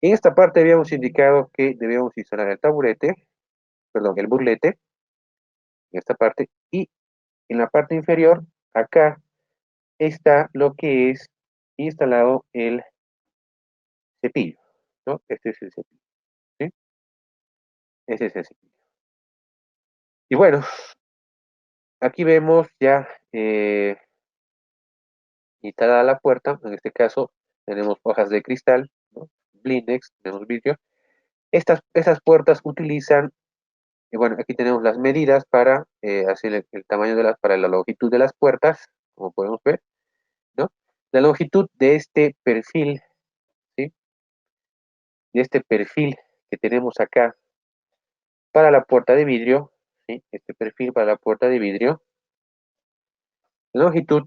En esta parte habíamos indicado que debíamos instalar el taburete, perdón, el burlete, en esta parte, y en la parte inferior, acá, está lo que es instalado el cepillo, ¿no? Este es el cepillo, ¿sí? Ese es el cepillo. Y bueno, aquí vemos ya instalada la puerta, en este caso tenemos hojas de cristal, ¿no? Blindex, tenemos vidrio. Esas puertas utilizan, y bueno, aquí tenemos las medidas para hacer el tamaño para la longitud de las puertas, como podemos ver, ¿no? La longitud de este perfil, ¿sí? De este perfil que tenemos acá para la puerta de vidrio, ¿sí? Este perfil para la puerta de vidrio, la longitud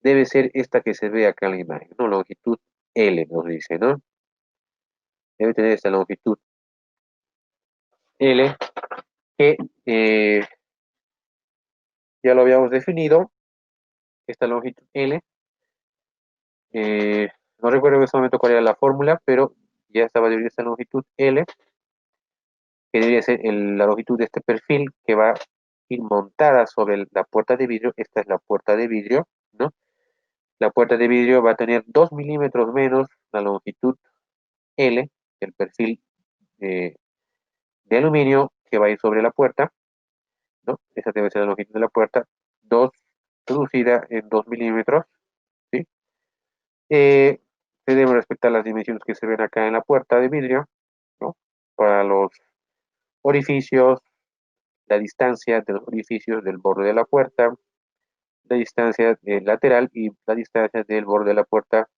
debe ser esta que se ve acá en la imagen, ¿no? Longitud L, nos dice, ¿no? Debe tener esta longitud L, que ya lo habíamos definido, esta longitud L. No recuerdo en este momento cuál era la fórmula, pero ya estaba definida esta longitud L, que debería ser la longitud de este perfil que va a ir montada sobre la puerta de vidrio. Esta es la puerta de vidrio, ¿no? La puerta de vidrio va a tener 2 milímetros menos la longitud L, el perfil eh, de aluminio que va a ir sobre la puerta, ¿no? Esa debe ser la longitud de la puerta, 2 reducida en 2 milímetros, ¿sí? Eh, Se deben respetar las dimensiones que se ven acá en la puerta de vidrio, ¿no? Para los orificios, la distancia de los orificios del borde de la puerta, la distancia lateral y la distancia del borde de la puerta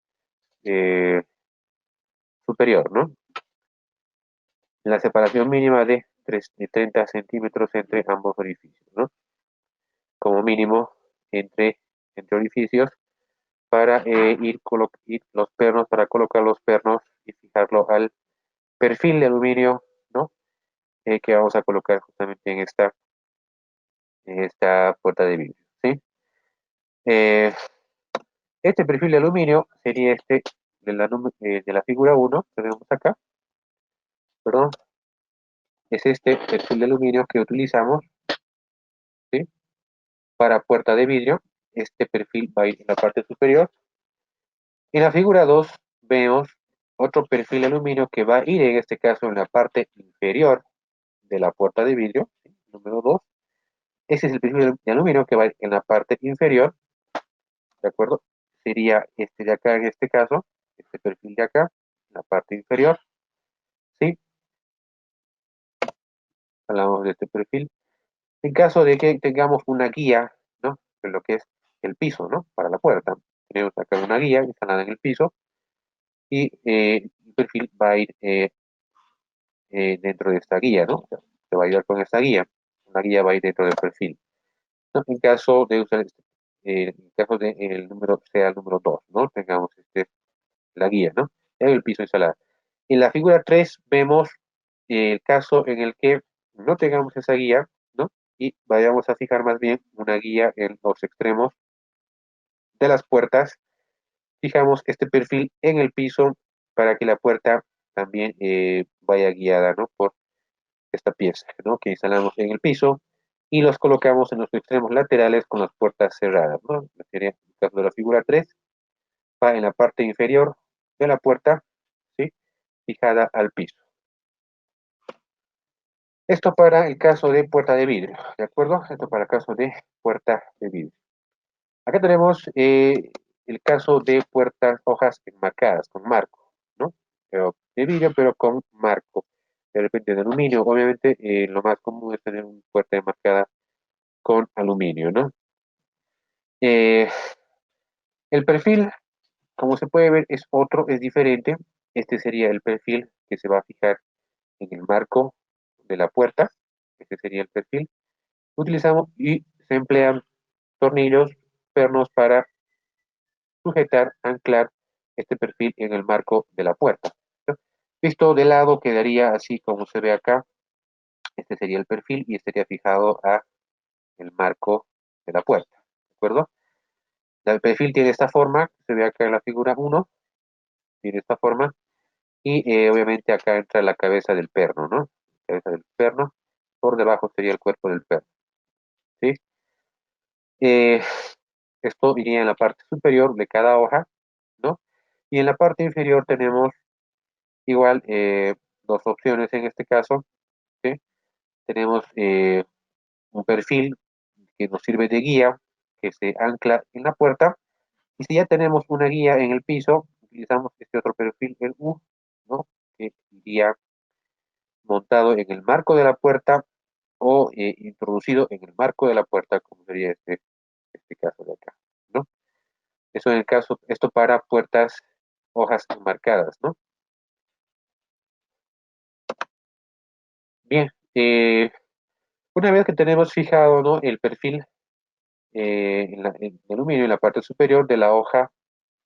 eh, superior, ¿no? La separación mínima de 30 centímetros entre ambos orificios, ¿no? Como mínimo entre, entre orificios para ir los pernos, para colocar los pernos y fijarlo al perfil de aluminio, ¿no? Que vamos a colocar justamente en esta puerta de vidrio, ¿sí? Eh, este perfil de aluminio sería este de la figura uno que vemos acá, perdón, es este perfil de aluminio que utilizamos, ¿sí? Para puerta de vidrio. Este perfil va a ir en la parte superior. En la figura 2 vemos otro perfil de aluminio que va a ir en este caso en la parte inferior de la puerta de vidrio, ¿sí? Número 2. Ese es el perfil de aluminio que va a ir en la parte inferior, ¿de acuerdo? Sería este de acá en este caso, este perfil de acá, en la parte inferior, ¿sí? Hablamos de este perfil. En caso de que tengamos una guía, ¿no? De lo que es el piso, ¿no? Para la puerta. Tenemos acá una guía instalada en el piso y el perfil va a ir dentro de esta guía, ¿no? O sea, se va a ayudar con esta guía. Una guía va a ir dentro del perfil, ¿no? En caso de usar en caso de el número sea el número 2, ¿no? Tengamos la guía, ¿no? En el piso instalado. En la figura 3 vemos el caso en el que no tengamos esa guía, ¿no? Y vayamos a fijar más bien una guía en los extremos de las puertas. Fijamos este perfil en el piso para que la puerta también vaya guiada, ¿no? Por esta pieza, ¿no? Que instalamos en el piso y los colocamos en los extremos laterales con las puertas cerradas, ¿no? Sería el caso de la figura 3, va en la parte inferior de la puerta, ¿sí? Fijada al piso. Esto para el caso de puerta de vidrio, ¿de acuerdo? Esto para el caso de puerta de vidrio. Acá tenemos el caso de puertas, hojas enmarcadas con marco, ¿no? Pero de vidrio, pero con marco. de repente de aluminio. Obviamente, lo más común es tener una puerta enmarcada con aluminio, ¿no? Eh, el perfil, como se puede ver, es otro, es diferente. Este sería el perfil que se va a fijar en el marco de la puerta. Este sería el perfil. Utilizamos y se emplean tornillos, pernos para sujetar, anclar este perfil en el marco de la puerta, ¿no? Visto de lado quedaría así como se ve acá. Este sería el perfil y estaría fijado a el marco de la puerta, ¿de acuerdo? El perfil tiene esta forma, se ve acá en la figura 1, tiene esta forma, y obviamente acá entra la cabeza del perno, ¿no? Cabeza del perno, por debajo sería el cuerpo del perno, ¿sí? Eh, Esto iría en la parte superior de cada hoja, ¿no? Y en la parte inferior tenemos igual dos opciones en este caso, ¿sí? Tenemos un perfil que nos sirve de guía, que se ancla en la puerta, y si ya tenemos una guía en el piso, utilizamos este otro perfil, el U, ¿no? Que iría montado en el marco de la puerta o introducido en el marco de la puerta, como sería este caso de acá, ¿no? Eso en el caso, esto para puertas, hojas enmarcadas, ¿no? Bien, una vez que tenemos fijado, ¿no? El perfil en aluminio en la parte superior de la hoja,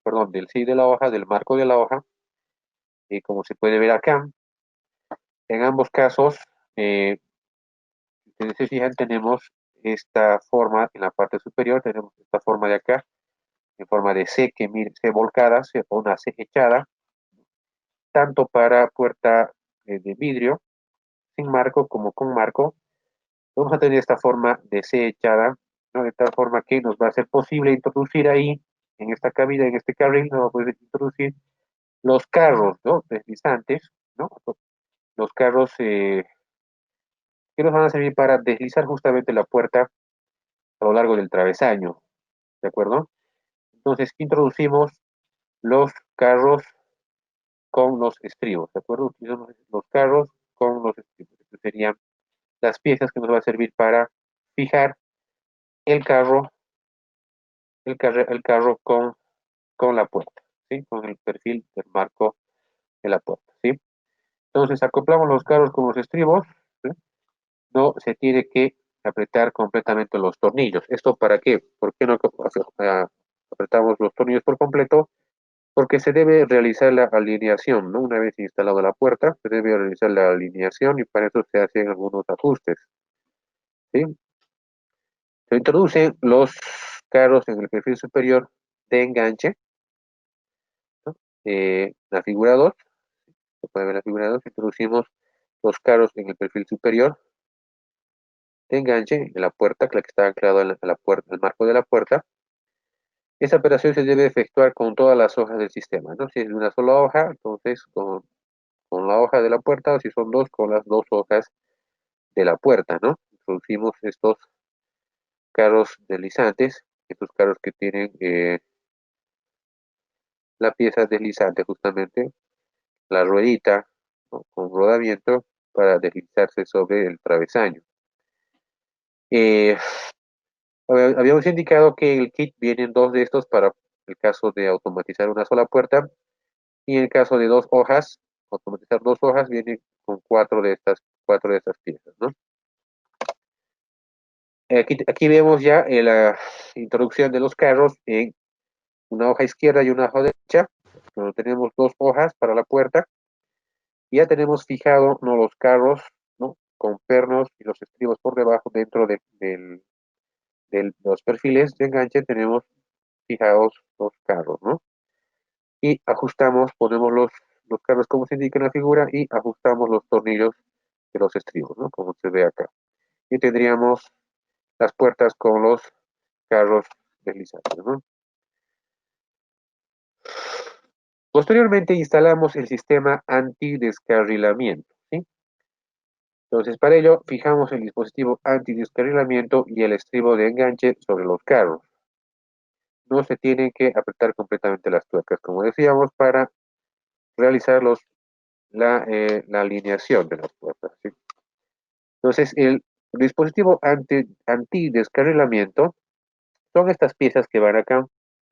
perdón, del sí de la hoja, del marco de la hoja, como se puede ver acá, en ambos casos, eh, si ustedes se fijan, tenemos esta forma en la parte superior, tenemos esta forma de acá, en forma de C, que mire, C volcada, o una C echada, tanto para puerta de vidrio, sin marco como con marco. Vamos a tener esta forma de C echada, ¿no? De tal forma que nos va a ser posible introducir ahí, en esta cavidad, en este carril, nos va a poder introducir los carros, ¿no? Deslizantes, ¿no? Los carros que nos van a servir para deslizar justamente la puerta a lo largo del travesaño, ¿de acuerdo? Entonces introducimos los carros con los estribos, ¿de acuerdo? Utilizamos los carros con los estribos. Estas serían las piezas que nos va a servir para fijar el carro, el carro con la puerta, ¿sí? Con el perfil del marco de la puerta, ¿sí? Entonces acoplamos los carros con los estribos, ¿sí? No se tiene que apretar completamente los tornillos. ¿Esto para qué? ¿Por qué no apretamos los tornillos por completo? Porque se debe realizar la alineación, ¿no? Una vez instalada la puerta, se debe realizar la alineación y para eso se hacen algunos ajustes, ¿sí? Se introducen los carros en el perfil superior de enganche, ¿no? La figura 2, se puede ver la figura 2, introducimos los carros en el perfil superior de enganche en la puerta, la que está anclada en la puerta, el marco de la puerta. Esa operación se debe efectuar con todas las hojas del sistema, ¿no? Si es de una sola hoja, entonces con la hoja de la puerta, o si son dos, con las dos hojas de la puerta, ¿no? Introducimos estos carros deslizantes, estos carros que tienen la pieza deslizante justamente, la ruedita, ¿no? Con rodamiento para deslizarse sobre el travesaño. Eh, Habíamos indicado que el kit vienen dos de estos para el caso de automatizar una sola puerta y en el caso de dos hojas, automatizar dos hojas, viene con cuatro de estas piezas, ¿no? Aquí vemos ya la introducción de los carros en una hoja izquierda y una hoja derecha. Bueno, tenemos dos hojas para la puerta. Y ya tenemos fijado, ¿no? Los carros, ¿no? Con pernos y los estribos por debajo dentro de los perfiles de enganche tenemos fijados los carros, ¿no? Y ajustamos, ponemos los carros como se indica en la figura y ajustamos los tornillos de los estribos, ¿no? Como se ve acá. Y tendríamos las puertas con los carros deslizantes, ¿no? Posteriormente instalamos el sistema antidescarrilamiento, ¿sí? Entonces, para ello, fijamos el dispositivo antidescarrilamiento y el estribo de enganche sobre los carros. No se tienen que apretar completamente las tuercas, como decíamos, para realizar la alineación de las puertas, ¿sí? Entonces, el dispositivo antidescarrilamiento son estas piezas que van acá,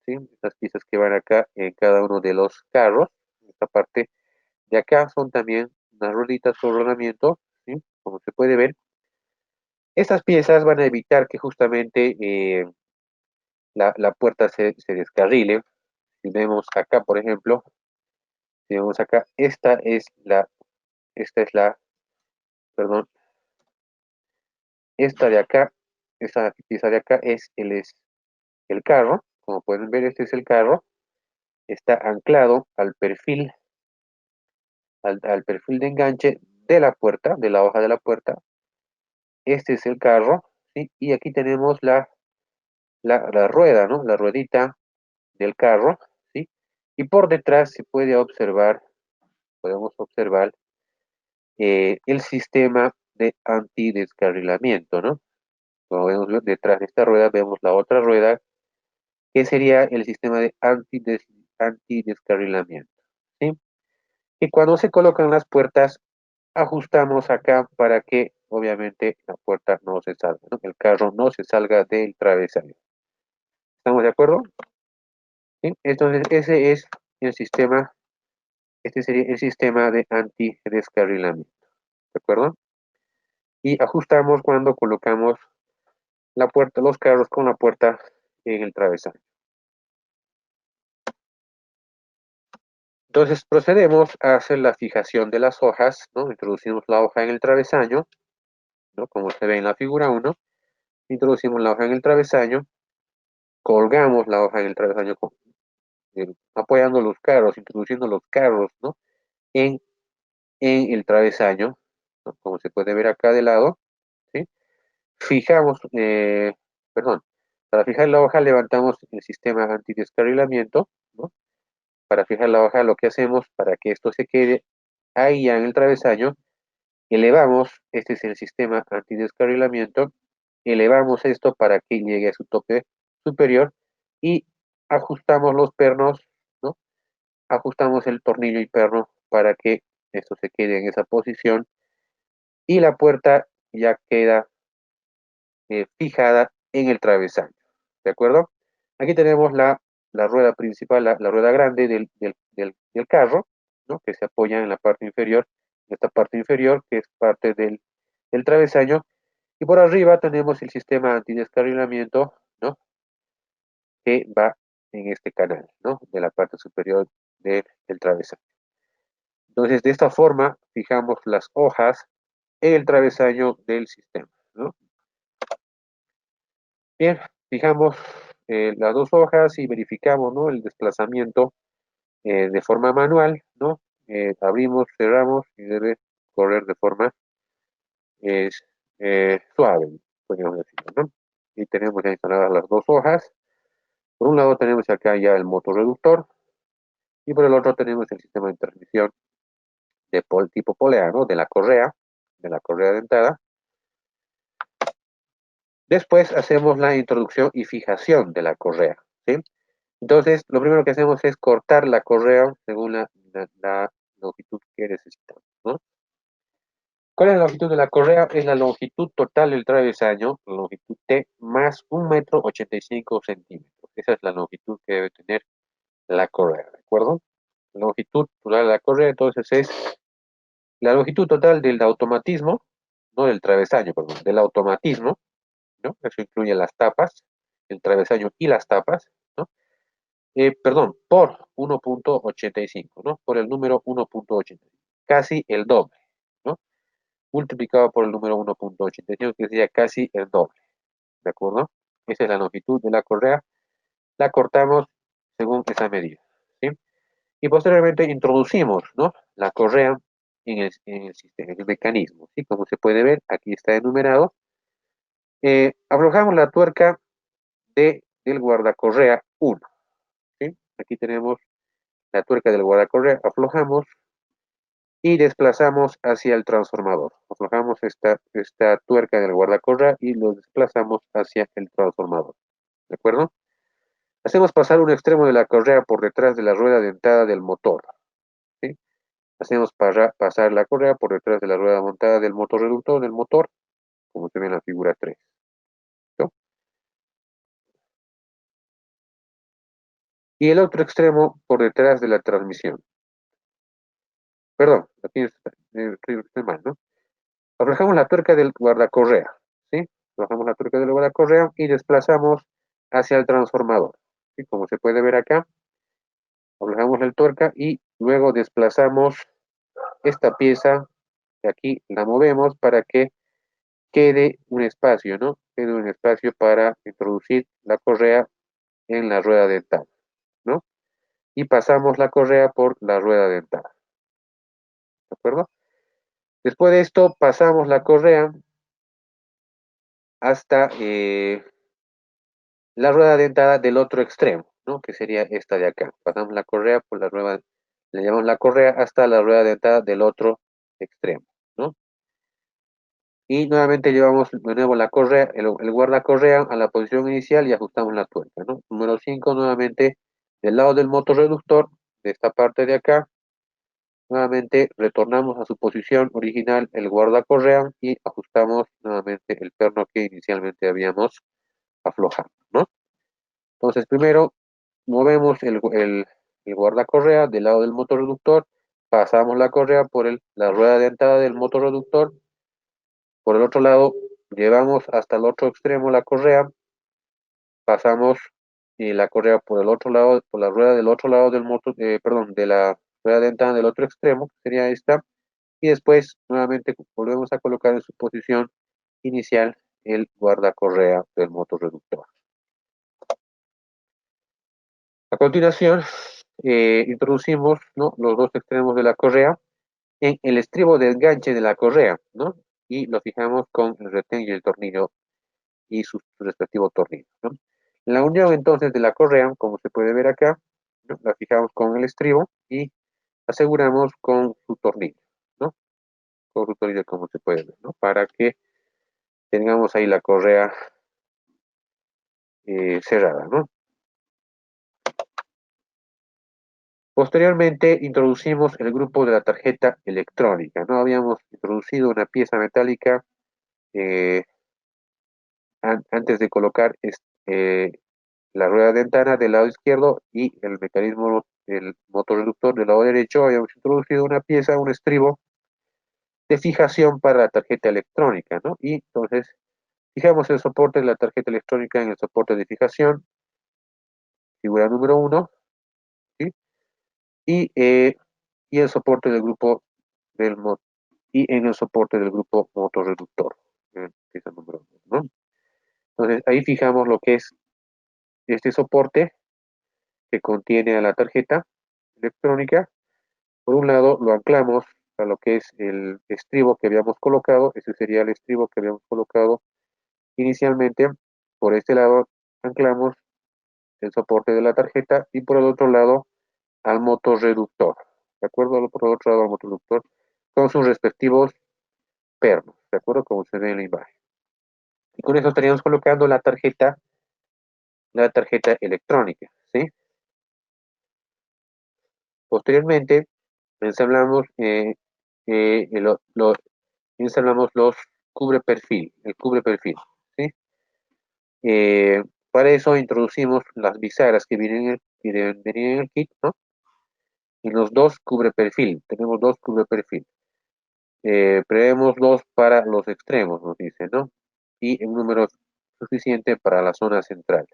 ¿sí? Estas piezas que van acá en cada uno de los carros. Esta parte de acá son también unas rueditas con rodamiento, ¿sí? Como se puede ver. Estas piezas van a evitar que justamente la puerta se descarrile. Si vemos acá, por ejemplo, si vemos acá, esta es la, perdón, esta de acá, esta pieza de acá es el carro. Como pueden ver, este es el carro. Está anclado al perfil de enganche de la puerta, de la hoja de la puerta. Este es el carro, ¿sí? Y aquí tenemos la rueda, ¿no? La ruedita del carro, ¿sí? Y por detrás se puede observar, podemos observar el sistema de antidescarrilamiento, ¿no? Como vemos detrás de esta rueda, vemos la otra rueda, que sería el sistema de antidescarrilamiento, ¿sí? Y cuando se colocan las puertas, ajustamos acá para que, obviamente, la puerta no se salga, ¿no? El carro no se salga del travesaño. ¿Estamos de acuerdo? ¿Sí? Entonces, ese es el sistema, este sería el sistema de antidescarrilamiento, ¿de acuerdo? Y ajustamos cuando colocamos la puerta, los carros con la puerta en el travesaño. Entonces procedemos a hacer la fijación de las hojas, ¿no? Introducimos la hoja en el travesaño, ¿no? Como se ve en la figura 1, introducimos la hoja en el travesaño, colgamos la hoja en el travesaño apoyando los carros, introduciendo los carros, ¿no? En, en el travesaño, ¿no? Como se puede ver acá de lado, ¿sí? Fijamos, perdón, para fijar la hoja levantamos el sistema antidescarrilamiento, ¿no? Para fijar la hoja lo que hacemos para que esto se quede ahí ya en el travesaño, elevamos, este es el sistema antidescarrilamiento, elevamos esto para que llegue a su tope superior y ajustamos los pernos, ¿no? Ajustamos el tornillo y perno para que esto se quede en esa posición y la puerta ya queda fijada en el travesaño, ¿de acuerdo? Aquí tenemos la rueda principal, la rueda grande del carro, ¿no? Que se apoya en la parte inferior, esta parte inferior que es parte del travesaño, y por arriba tenemos el sistema antidescarrilamiento, ¿no? Que va en este canal, ¿no? De la parte superior del travesaño. Entonces, de esta forma, fijamos las hojas en el travesaño del sistema, ¿no? Bien, fijamos las dos hojas y verificamos, ¿no? El desplazamiento de forma manual, ¿no? Abrimos, cerramos y debe correr de forma es, suave, podríamos decirlo, ¿no? Y tenemos ya instaladas las dos hojas. Por un lado tenemos acá ya el motorreductor y por el otro tenemos el sistema de transmisión de tipo polea, ¿no? De la correa dentada. Después hacemos la introducción y fijación de la correa, ¿sí? Entonces, lo primero que hacemos es cortar la correa según la longitud que necesitamos, ¿no? ¿Cuál es la longitud de la correa? Es la longitud total del travesaño, la longitud T, más 1,85 m. Esa es la longitud que debe tener la correa, ¿de acuerdo? La longitud total de la correa, entonces, es la longitud total del automatismo, no del travesaño, perdón, del automatismo, ¿no? Eso incluye las tapas, el travesaño y las tapas, ¿no? Perdón, por 1,85, ¿no? Por el número 1,85, casi el doble, ¿no? Multiplicado por el número 1,85, que sería casi el doble, ¿de acuerdo? Esa es la longitud de la correa, la cortamos según esa medida, ¿sí? Y posteriormente introducimos, ¿no? La correa en el sistema, en el mecanismo, ¿sí? Como se puede ver, aquí está enumerado. Aflojamos la tuerca del guardacorrea 1, ¿sí? Aquí tenemos la tuerca del guardacorrea, aflojamos y desplazamos hacia el transformador. Aflojamos esta tuerca del guardacorrea y lo desplazamos hacia el transformador, ¿de acuerdo? Hacemos pasar un extremo de la correa por detrás de la rueda dentada del motor, ¿sí? hacemos pasar la correa por detrás de la rueda montada del motorreductor del motor, como se ve en la figura 3. ¿No? Y el otro extremo por detrás de la transmisión. Perdón, aquí estoy mal, ¿no? Aflojamos la tuerca del guardacorrea, ¿sí? Aflojamos la tuerca del guardacorrea y desplazamos hacia el transformador, ¿sí? Como se puede ver acá, aflojamos la tuerca y luego desplazamos esta pieza de aquí, la movemos para que quede un espacio, ¿no? Quede un espacio para introducir la correa en la rueda dentada, ¿no? Y pasamos la correa por la rueda dentada, ¿de acuerdo? Después de esto, pasamos la correa hasta la rueda dentada del otro extremo, ¿no? Que sería esta de acá. Pasamos la correa por la rueda, le llevamos la correa hasta la rueda dentada del otro extremo, ¿no? Y nuevamente llevamos de nuevo la correa, el guardacorrea a la posición inicial y ajustamos la tuerca, ¿no? Número 5, nuevamente del lado del motorreductor, de esta parte de acá, nuevamente retornamos a su posición original el guardacorrea y ajustamos nuevamente el perno que inicialmente habíamos aflojado, ¿no? Entonces primero movemos el guardacorrea del lado del motorreductor, pasamos la correa por la rueda dentada del motorreductor, por el otro lado llevamos hasta el otro extremo la correa, pasamos la correa por el otro lado, por la rueda del otro lado del motor, perdón, de la rueda dentada del otro extremo, que sería esta, y después nuevamente volvemos a colocar en su posición inicial el guardacorrea del motorreductor. A continuación, introducimos, ¿no?, los dos extremos de la correa en el estribo de enganche de la correa, ¿no? Y lo fijamos con el retén y el tornillo y su respectivo tornillo, ¿no? La unión entonces de la correa, como se puede ver acá, ¿no?, la fijamos con el estribo y aseguramos con su tornillo, ¿no? Con su tornillo, como se puede ver, ¿no? Para que tengamos ahí la correa cerrada, ¿no? Posteriormente introducimos el grupo de la tarjeta electrónica, ¿no? Habíamos introducido una pieza metálica eh, antes de colocar la rueda dentana del lado izquierdo y el mecanismo, el motorreductor del lado derecho. Habíamos introducido una pieza, un estribo de fijación para la tarjeta electrónica, ¿no? Y entonces fijamos el soporte de la tarjeta electrónica en el soporte de fijación, figura número 1, ¿sí? Y, eh, y el soporte del grupo del y en el soporte del grupo motorreductor, pieza número 1, ¿no? Entonces ahí fijamos lo que es este soporte que contiene a la tarjeta electrónica. Por un lado lo anclamos a lo que es el estribo que habíamos colocado, ese sería el estribo que habíamos colocado inicialmente. Por este lado anclamos el soporte de la tarjeta y por el otro lado al motorreductor, ¿de acuerdo? Por el otro lado al motorreductor con sus respectivos pernos, ¿de acuerdo? Como se ve en la imagen. Y con eso estaríamos colocando la tarjeta electrónica, ¿sí? Posteriormente ensamblamos, instalamos los cubre perfil, el cubre perfil, ¿sí? Para eso introducimos las bisagras que deben venir en el kit, ¿no? Y los dos cubre perfil, tenemos dos cubre perfil. Prevemos dos para los extremos, nos dice, ¿no? Y un número suficiente para la zona central.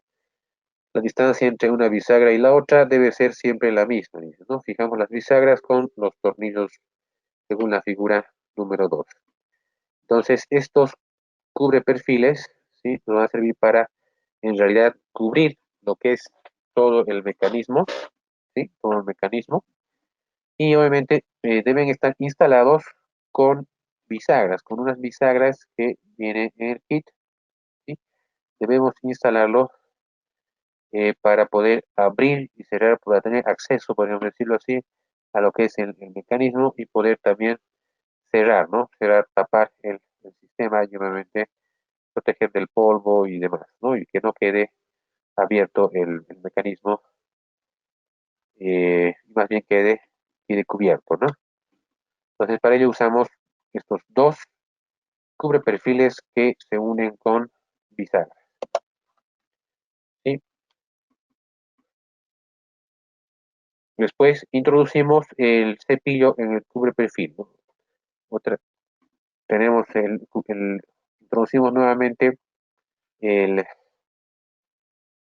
La distancia entre una bisagra y la otra debe ser siempre la misma, dice, ¿no? Fijamos las bisagras con los tornillos según la figura número 2. Entonces, estos cubre perfiles, ¿sí?, nos van a servir para, en realidad, cubrir lo que es todo el mecanismo, ¿sí? Todo el mecanismo. Y obviamente deben estar instalados con bisagras, con unas bisagras que vienen en el kit, ¿sí? Debemos instalarlo para poder abrir y cerrar, para tener acceso, podríamos decirlo así, a lo que es el mecanismo y poder también cerrar, ¿no? Cerrar, tapar el sistema y obviamente proteger del polvo y demás, ¿no? Y que no quede abierto el mecanismo, más bien quede cubierto, ¿no? Entonces, para ello usamos estos dos cubre perfiles que se unen con bisagra. ¿Sí? Después introducimos el cepillo en el cubre perfil, ¿no? Otra, tenemos introducimos nuevamente el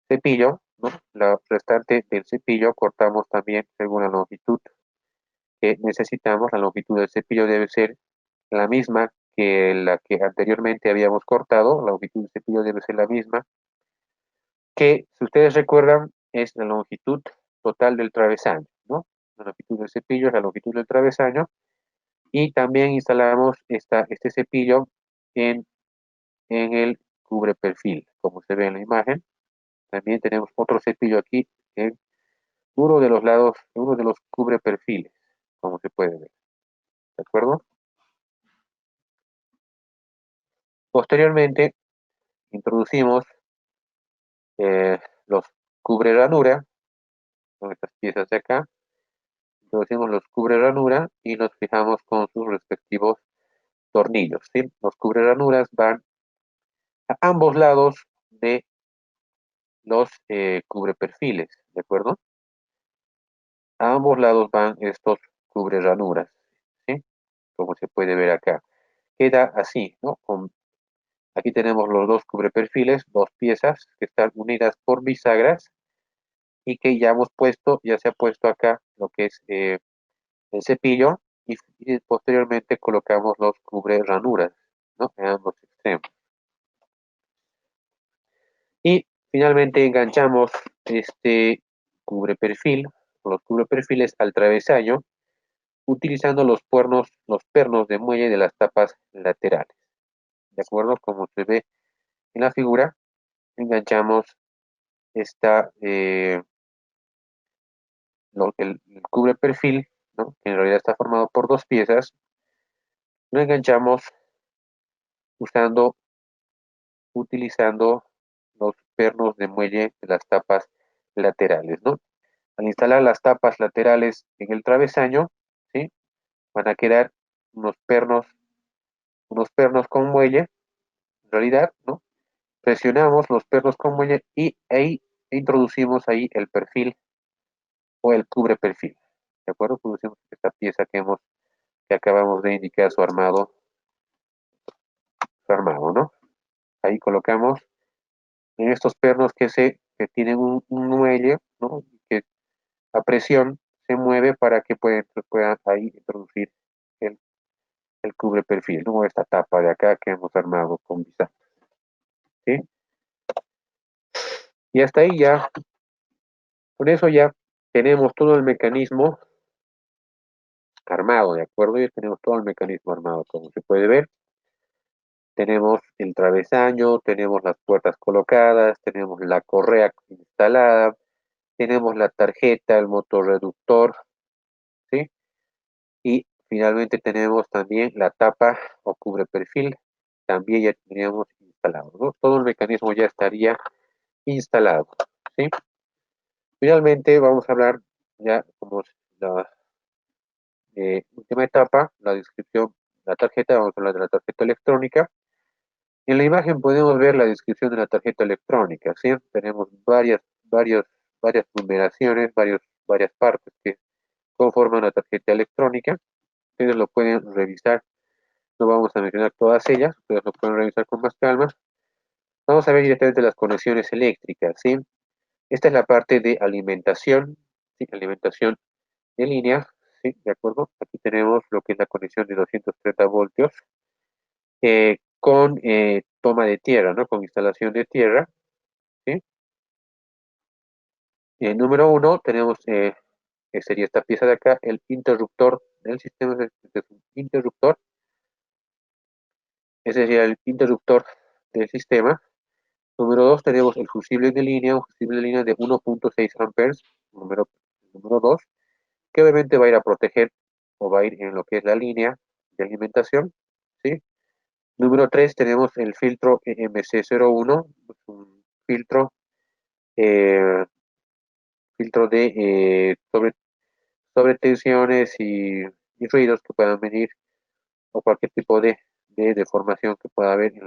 cepillo, ¿no? La restante del cepillo cortamos también según la longitud que necesitamos. La longitud del cepillo debe ser la misma que la que anteriormente habíamos cortado. La longitud del cepillo debe ser la misma que, si ustedes recuerdan, es la longitud total del travesaño, ¿no? La longitud del cepillo es la longitud del travesaño. Y también instalamos este cepillo en el cubre perfil, como se ve en la imagen. También tenemos otro cepillo aquí en uno de los lados, uno de los cubre perfiles, como se puede ver. ¿De acuerdo? Posteriormente, introducimos los cubre ranura, con estas piezas de acá. Introducimos los cubre ranura y los fijamos con sus respectivos tornillos, ¿sí? Los cubre ranuras van a ambos lados de los cubre perfiles, ¿de acuerdo? A ambos lados van estos cubre ranuras, ¿sí? Como se puede ver acá. Queda así, ¿no? Aquí tenemos los dos cubre perfiles, dos piezas que están unidas por bisagras y que ya hemos puesto, ya se ha puesto acá lo que es el cepillo y posteriormente colocamos los cubre ranuras, ¿no? En ambos extremos. Y finalmente enganchamos este cubre perfil, los cubre perfiles al travesaño, utilizando los pernos de muelle de las tapas laterales. ¿De acuerdo? Como se ve en la figura, enganchamos esta, el cubre perfil, ¿no? Que en realidad está formado por dos piezas. Lo enganchamos usando, utilizando los pernos de muelle de las tapas laterales, ¿no? Al instalar las tapas laterales en el travesaño, ¿sí? Van a quedar unos pernos con muelle, en realidad, ¿no? Presionamos los pernos con muelle y ahí introducimos ahí el perfil o el cubre perfil. ¿De acuerdo? Introducimos esta pieza que acabamos de indicar su armado, ¿no? Ahí colocamos en estos pernos que tienen un muelle, ¿no? Que a presión se mueve para que puedan ahí introducir el, el cubre perfil, ¿no? Esta tapa de acá que hemos armado con bisagra, ¿sí? Y hasta ahí ya, con eso ya tenemos todo el mecanismo armado, ¿de acuerdo? Ya tenemos todo el mecanismo armado, como se puede ver. Tenemos el travesaño, tenemos las puertas colocadas, tenemos la correa instalada, tenemos la tarjeta, el motorreductor, ¿sí? Y finalmente tenemos también la tapa o cubre perfil, también ya tendríamos instalado, ¿no? Todo el mecanismo ya estaría instalado, ¿sí? Finalmente vamos a hablar ya como la última etapa, la descripción, la tarjeta, vamos a hablar de la tarjeta electrónica. En la imagen podemos ver la descripción de la tarjeta electrónica, ¿sí? Tenemos varias numeraciones, varias partes que conforman la tarjeta electrónica. Ustedes lo pueden revisar, no vamos a mencionar todas ellas, ustedes lo pueden revisar con más calma. Vamos a ver directamente las conexiones eléctricas, ¿sí? Esta es la parte de alimentación, ¿sí? Alimentación en línea, ¿sí? ¿De acuerdo? Aquí tenemos lo que es la conexión de 230 voltios con toma de tierra, ¿no? Con instalación de tierra, ¿sí? Número uno, tenemos, que sería esta pieza de acá, el interruptor del sistema, este es un interruptor, ese sería el interruptor del sistema. Número dos, tenemos el fusible de línea, un fusible de línea de 1.6 amperes, número dos, que obviamente va a ir a proteger o va a ir en lo que es la línea de alimentación, ¿sí? Número 3 tenemos el filtro EMC01, es un eh, filtro de sobre tensiones y y ruidos que puedan venir o cualquier tipo de deformación que pueda haber en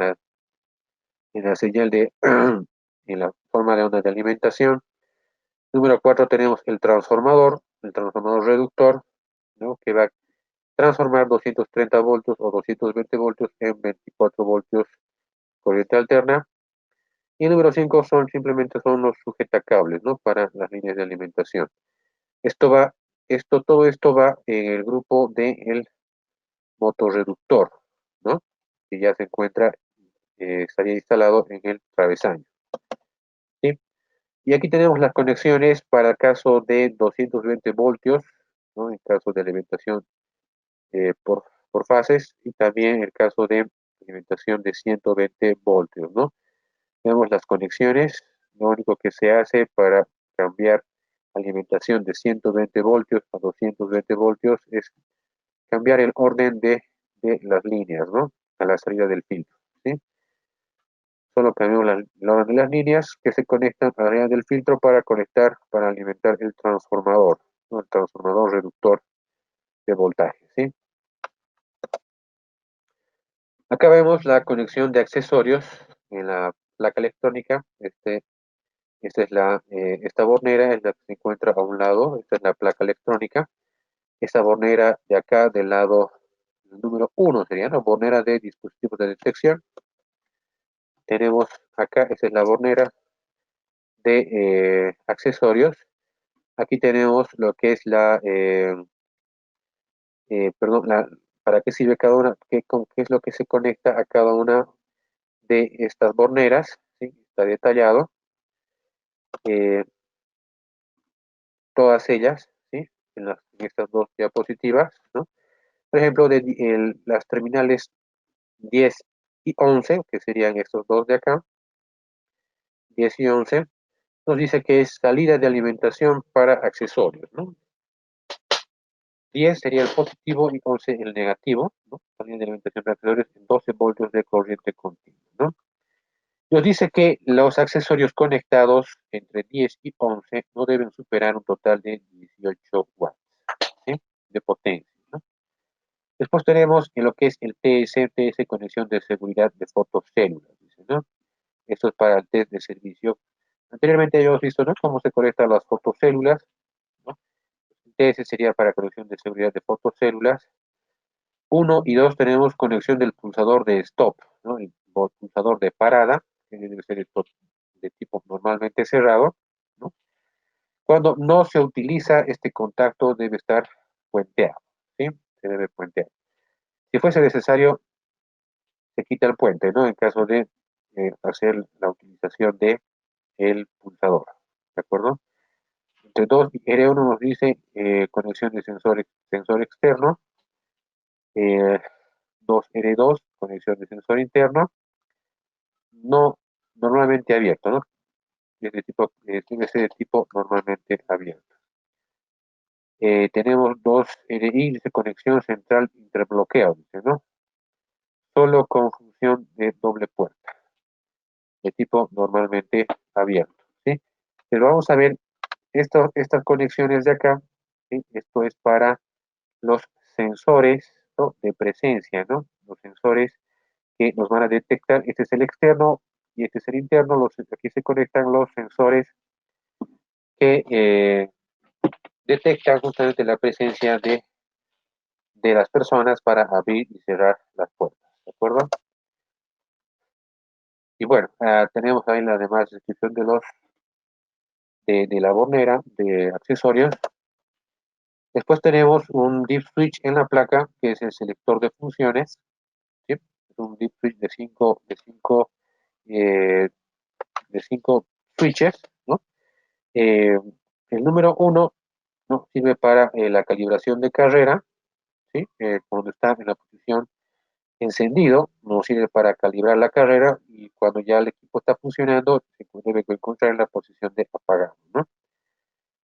la señal en la forma de onda de alimentación. Número 4 tenemos el transformador reductor, ¿no? Que va a transformar 230 voltios o 220 voltios en 24 voltios corriente alterna. Y el número 5 simplemente son los sujetacables, ¿no? Para las líneas de alimentación. Esto va, todo esto va en el grupo del motorreductor, ¿no? Que ya se encuentra, estaría instalado en el travesaño, ¿sí? Y aquí tenemos las conexiones para el caso de 220 voltios, ¿no? En caso de alimentación por fases, y también el caso de alimentación de 120 voltios, ¿no? Vemos las conexiones, lo único que se hace para cambiar alimentación de 120 voltios a 220 voltios es cambiar el orden de las líneas, ¿no? A la salida del filtro, ¿sí? Solo cambiamos el orden de las líneas que se conectan a la línea del filtro para alimentar el transformador, ¿no? El transformador reductor de voltaje, ¿sí? Acá vemos la conexión de accesorios en la placa electrónica. Esta bornera es la que se encuentra a un lado. Esta es la placa electrónica. Esta bornera de acá, del lado número 1, sería la bornera de dispositivos de detección. Tenemos acá, esta es la bornera de accesorios. Aquí tenemos lo que es perdón, para qué sirve cada una, qué es lo que se conecta a cada una de estas borneras, ¿sí? Está detallado, eh, todas ellas, ¿sí? En estas dos diapositivas, ¿no? Por ejemplo, las terminales 10 y 11, que serían estos dos de acá, 10 y 11, nos dice que es salida de alimentación para accesorios, ¿no? 10 sería el positivo y 11 el negativo, ¿no? Salida de alimentación para accesorios en 12 voltios de corriente continua, ¿no? Nos dice que los accesorios conectados entre 10 y 11 no deben superar un total de 18 watts, ¿sí? De potencia, ¿no? Después tenemos en lo que es el TS conexión de seguridad de fotocélulas, dice, ¿no? Esto es para el test de servicio. Anteriormente habíamos visto, ¿no? Cómo se conectan las fotocélulas, ¿no? El TS sería para conexión de seguridad de fotocélulas. 1 y 2 tenemos conexión del pulsador de stop, ¿no? El pulsador de parada, que debe ser de tipo normalmente cerrado, ¿no? Cuando no se utiliza este contacto debe estar puenteado, ¿sí? Se debe puentear. Si fuese necesario, se quita el puente, ¿no? En caso de hacer la utilización de el pulsador, ¿de acuerdo? Entre 2 y R1 nos dice conexión de sensor externo, 2R2, conexión de sensor interno, no normalmente abierto, ¿no? Tiene que ser de tipo normalmente abierto. Tenemos 2RI, dice conexión central interbloqueo, dice, ¿no? Solo con función de doble puerta, de tipo normalmente abierto, ¿sí? Pero vamos a ver estas conexiones de acá, ¿sí? Esto es para los sensores, ¿no? De presencia, ¿no? Los sensores que nos van a detectar. Este es el externo y este es el interno. Aquí se conectan los sensores que detectan justamente la presencia de las personas para abrir y cerrar las puertas, ¿de acuerdo? Y bueno, tenemos ahí la demás descripción de la bornera de accesorios. Después tenemos un deep switch en la placa, que es el selector de funciones, ¿sí? Es un deep switch eh, de cinco switches, ¿no? Eh, el número 1, ¿no? Sirve para la calibración de carrera, ¿sí? Cuando está en la posición encendido, nos sirve para calibrar la carrera y cuando ya el equipo está funcionando, se debe encontrar en la posición de apagado, ¿no?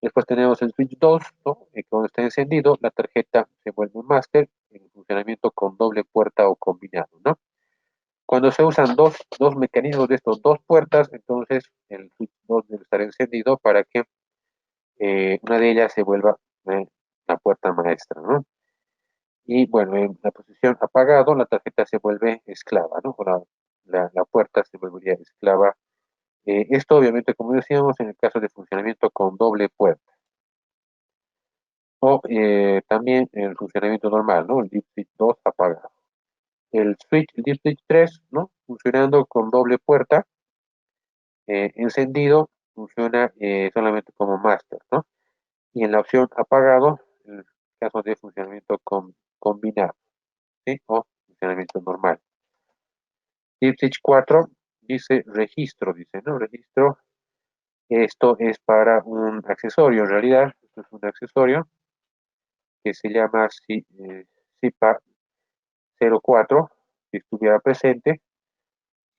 Después tenemos el switch 2, ¿no? Cuando está encendido, la tarjeta se vuelve un máster en funcionamiento con doble puerta o combinado, ¿no? Cuando se usan dos mecanismos de estos dos puertas, entonces el switch 2 debe estar encendido para que una de ellas se vuelva la puerta maestra, ¿no? Y bueno, en la posición apagado, la tarjeta se vuelve esclava, ¿no? O la puerta se volvería esclava. Esto obviamente, como decíamos, en el caso de funcionamiento con doble puerta. O también en el funcionamiento normal, ¿no? El deep switch 2 apagado. El deep switch 3, ¿no? Funcionando con doble puerta, encendido, funciona solamente como master, ¿no? Y en la opción apagado, en el caso de funcionamiento combinado, ¿sí? O funcionamiento normal. Deep switch 4 dice registro, dice, ¿no? Registro. Esto es para un accesorio, en realidad, esto es un accesorio que se llama SIPA 04, si estuviera presente.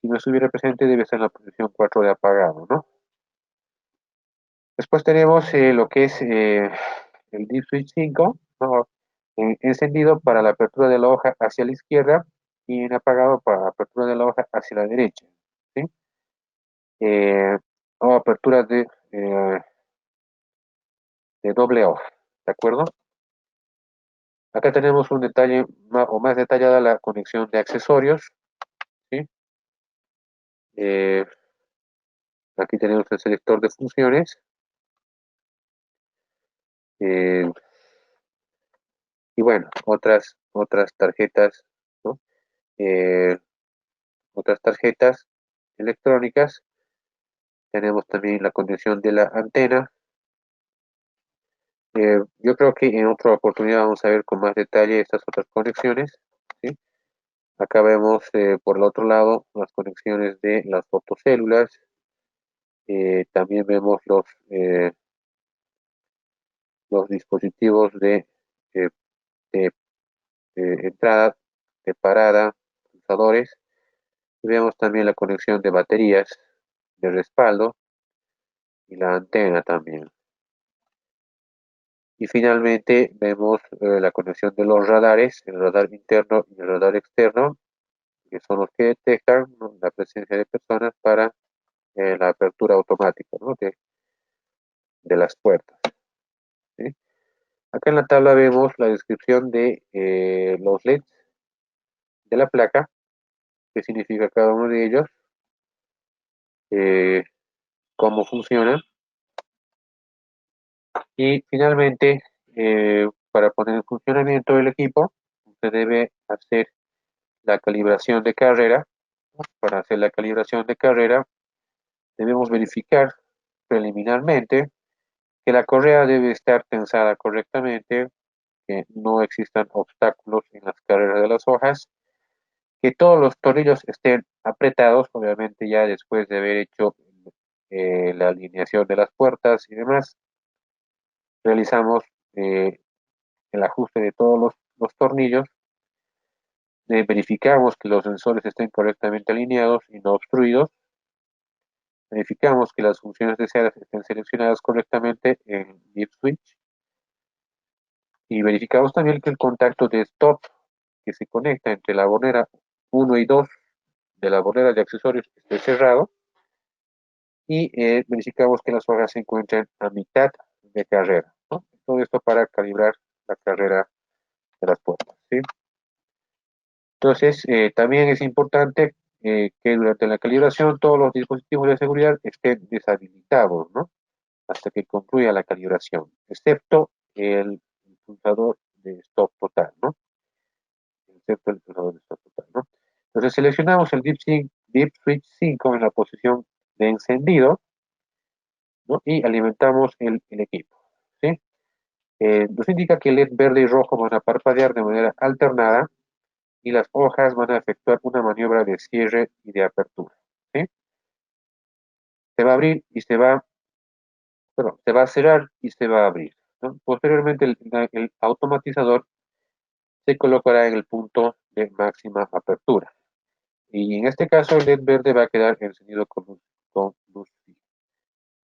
Si no estuviera presente, debe estar en la posición 4 de apagado, ¿no? Después tenemos lo que es el Deep Switch 5, ¿no? Encendido para la apertura de la hoja hacia la izquierda y en apagado para la apertura de la hoja hacia la derecha, ¿sí? O apertura de doble hoja, ¿de acuerdo? Acá tenemos un detalle o más detallada la conexión de accesorios, ¿sí? Eh, Aquí tenemos el selector de funciones. eh, y bueno, otras tarjetas, ¿no? Eh, Otras tarjetas electrónicas. Tenemos también la conexión de la antena. Yo creo que en otra oportunidad vamos a ver con más detalle estas otras conexiones, ¿sí? Acá vemos por el otro lado las conexiones de las fotocélulas. También vemos los dispositivos eh, de, entrada, de parada, pulsadores. Y vemos también la conexión de baterías de respaldo y la antena también. Y finalmente vemos la conexión de los radares, el radar interno y el radar externo, que son los que detectan, ¿no?, la presencia de personas para la apertura automática, ¿no?, de las puertas, ¿sí? Acá en la tabla vemos la descripción de los LEDs de la placa, qué significa cada uno de ellos, eh, cómo funcionan y finalmente para poner en funcionamiento el equipo se debe hacer la calibración de carrera. Para hacer la calibración de carrera debemos verificar preliminarmente que la correa debe estar tensada correctamente, que no existan obstáculos en las carreras de las hojas, que todos los tornillos estén apretados, obviamente ya después de haber hecho la alineación de las puertas y demás, realizamos el ajuste de todos los tornillos, verificamos que los sensores estén correctamente alineados y no obstruidos, verificamos que las funciones deseadas estén seleccionadas correctamente en Deep Switch y verificamos también que el contacto de stop que se conecta entre la bornera 1 y 2 de la bornera de accesorios esté cerrado y verificamos que las hojas se encuentren a mitad de carrera, ¿no? Todo esto para calibrar la carrera de las puertas, ¿sí? Entonces, también es importante que durante la calibración todos los dispositivos de seguridad estén deshabilitados, ¿no?, hasta que concluya la calibración, excepto el pulsador de stop total, ¿no? Excepto el pulsador de stop total, ¿no? Entonces seleccionamos el Deep Switch 5 en la posición de encendido, ¿no?, y alimentamos el equipo, ¿sí? Nos indica que el LED verde y rojo van a parpadear de manera alternada y las hojas van a efectuar una maniobra de cierre y de apertura, ¿sí? Se va a abrir y perdón, se va a cerrar y se va a abrir, ¿no? Posteriormente el automatizador se colocará en el punto de máxima apertura. Y en este caso el LED verde va a quedar encendido con luz fija.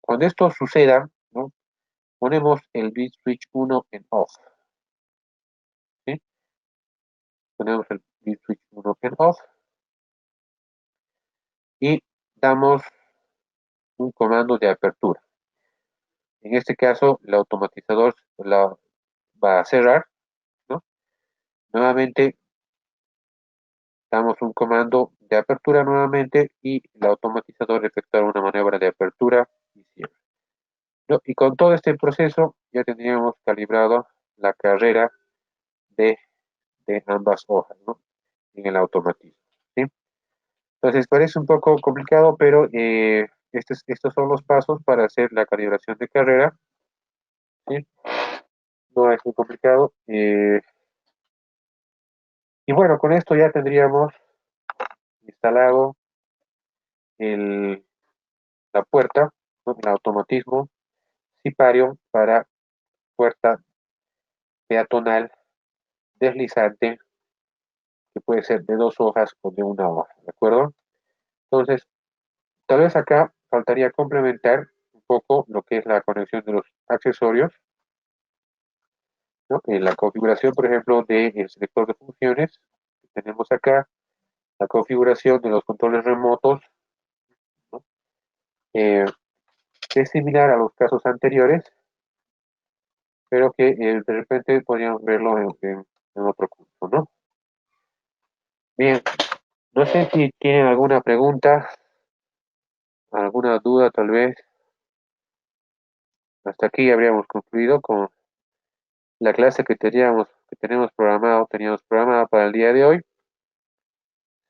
Cuando esto suceda, ¿no?, ponemos el bit switch 1 en off, ¿sí? Ponemos el bit switch 1 en off y damos un comando de apertura. En este caso, el automatizador la va a cerrar, ¿no?, nuevamente damos un comando de apertura nuevamente y el automatizador efectuará una maniobra de apertura y cierre, ¿no? Y con todo este proceso ya tendríamos calibrado la carrera de, de ambas hojas, ¿no? En el automatismo, ¿sí? Entonces parece un poco complicado, pero estos son los pasos para hacer la calibración de carrera, ¿sí? No es muy complicado. Y bueno, con esto ya tendríamos instalado el, la puerta, ¿no? El automatismo Sipario para puerta peatonal deslizante, que puede ser de dos hojas o de una hoja, ¿de acuerdo? Entonces, tal vez acá faltaría complementar un poco lo que es la conexión de los accesorios, ¿no? En la configuración, por ejemplo, del selector de funciones, tenemos acá la configuración de los controles remotos, ¿no? Eh, es similar a los casos anteriores, pero que de repente podríamos verlo en otro curso, ¿no? Bien, no sé si tienen alguna pregunta, alguna duda tal vez. Hasta aquí habríamos concluido con la clase teníamos programada para el día de hoy,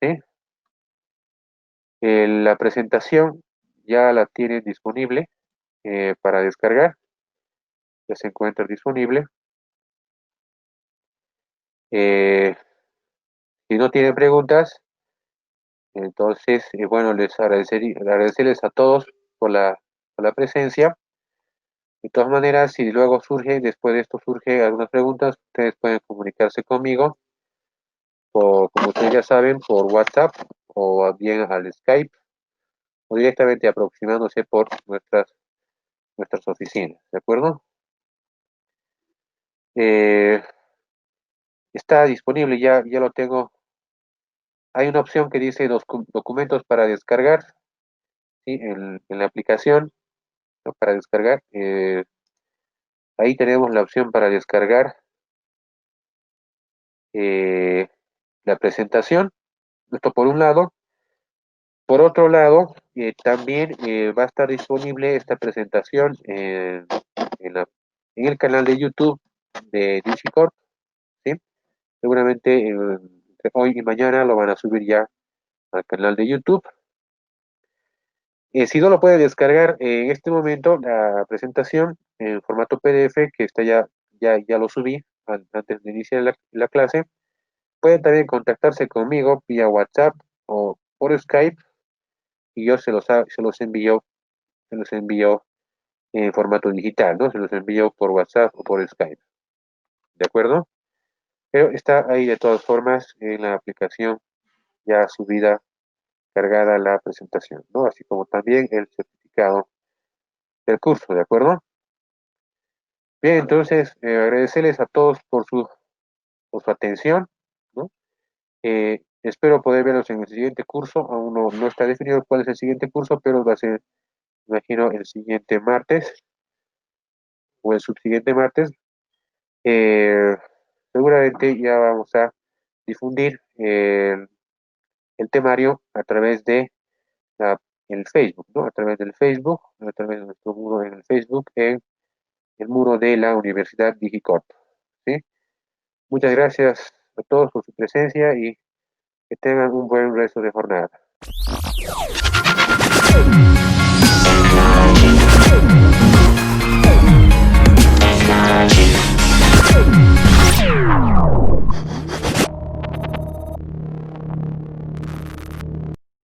¿sí? La presentación ya la tienen disponible para descargar, ya se encuentra disponible. Eh, si no tienen preguntas, entonces, bueno, agradecerles a todos por por la presencia. De todas maneras, si luego después de esto surge algunas preguntas, ustedes pueden comunicarse conmigo, como ustedes ya saben, por WhatsApp o bien al Skype o directamente aproximándose por nuestras oficinas, ¿de acuerdo? Eh, está disponible, ya lo tengo. Hay una opción que dice documentos para descargar, ¿sí? En la aplicación, ¿no? Para descargar. Ahí tenemos la opción para descargar eh, la presentación. Esto por un lado. Por otro lado, también va a estar disponible esta presentación en en el canal de YouTube de DigiCorp, ¿sí? Seguramente entre hoy y mañana lo van a subir ya al canal de YouTube. Si no lo puede descargar en este momento, la presentación en formato PDF, que está ya lo subí antes de iniciar la clase, pueden también contactarse conmigo vía WhatsApp o por Skype y yo se los envío en formato digital, ¿no? Se los envío por WhatsApp o por Skype, ¿de acuerdo? Pero está ahí de todas formas en la aplicación ya subida, cargada la presentación, ¿no? Así como también el certificado del curso, ¿de acuerdo? Bien, entonces agradecerles a todos por su atención, ¿no? Espero poder verlos en el siguiente curso. Aún no está definido cuál es el siguiente curso, pero va a ser, imagino, el siguiente martes o el subsiguiente martes. Eh, seguramente ya vamos a difundir el temario a través de la- el Facebook, ¿no? A través del Facebook, a través de nuestro muro en el Facebook, en el muro de la Universidad Digicorp, ¿sí? Muchas gracias a todos por su presencia y que tengan un buen resto de jornada.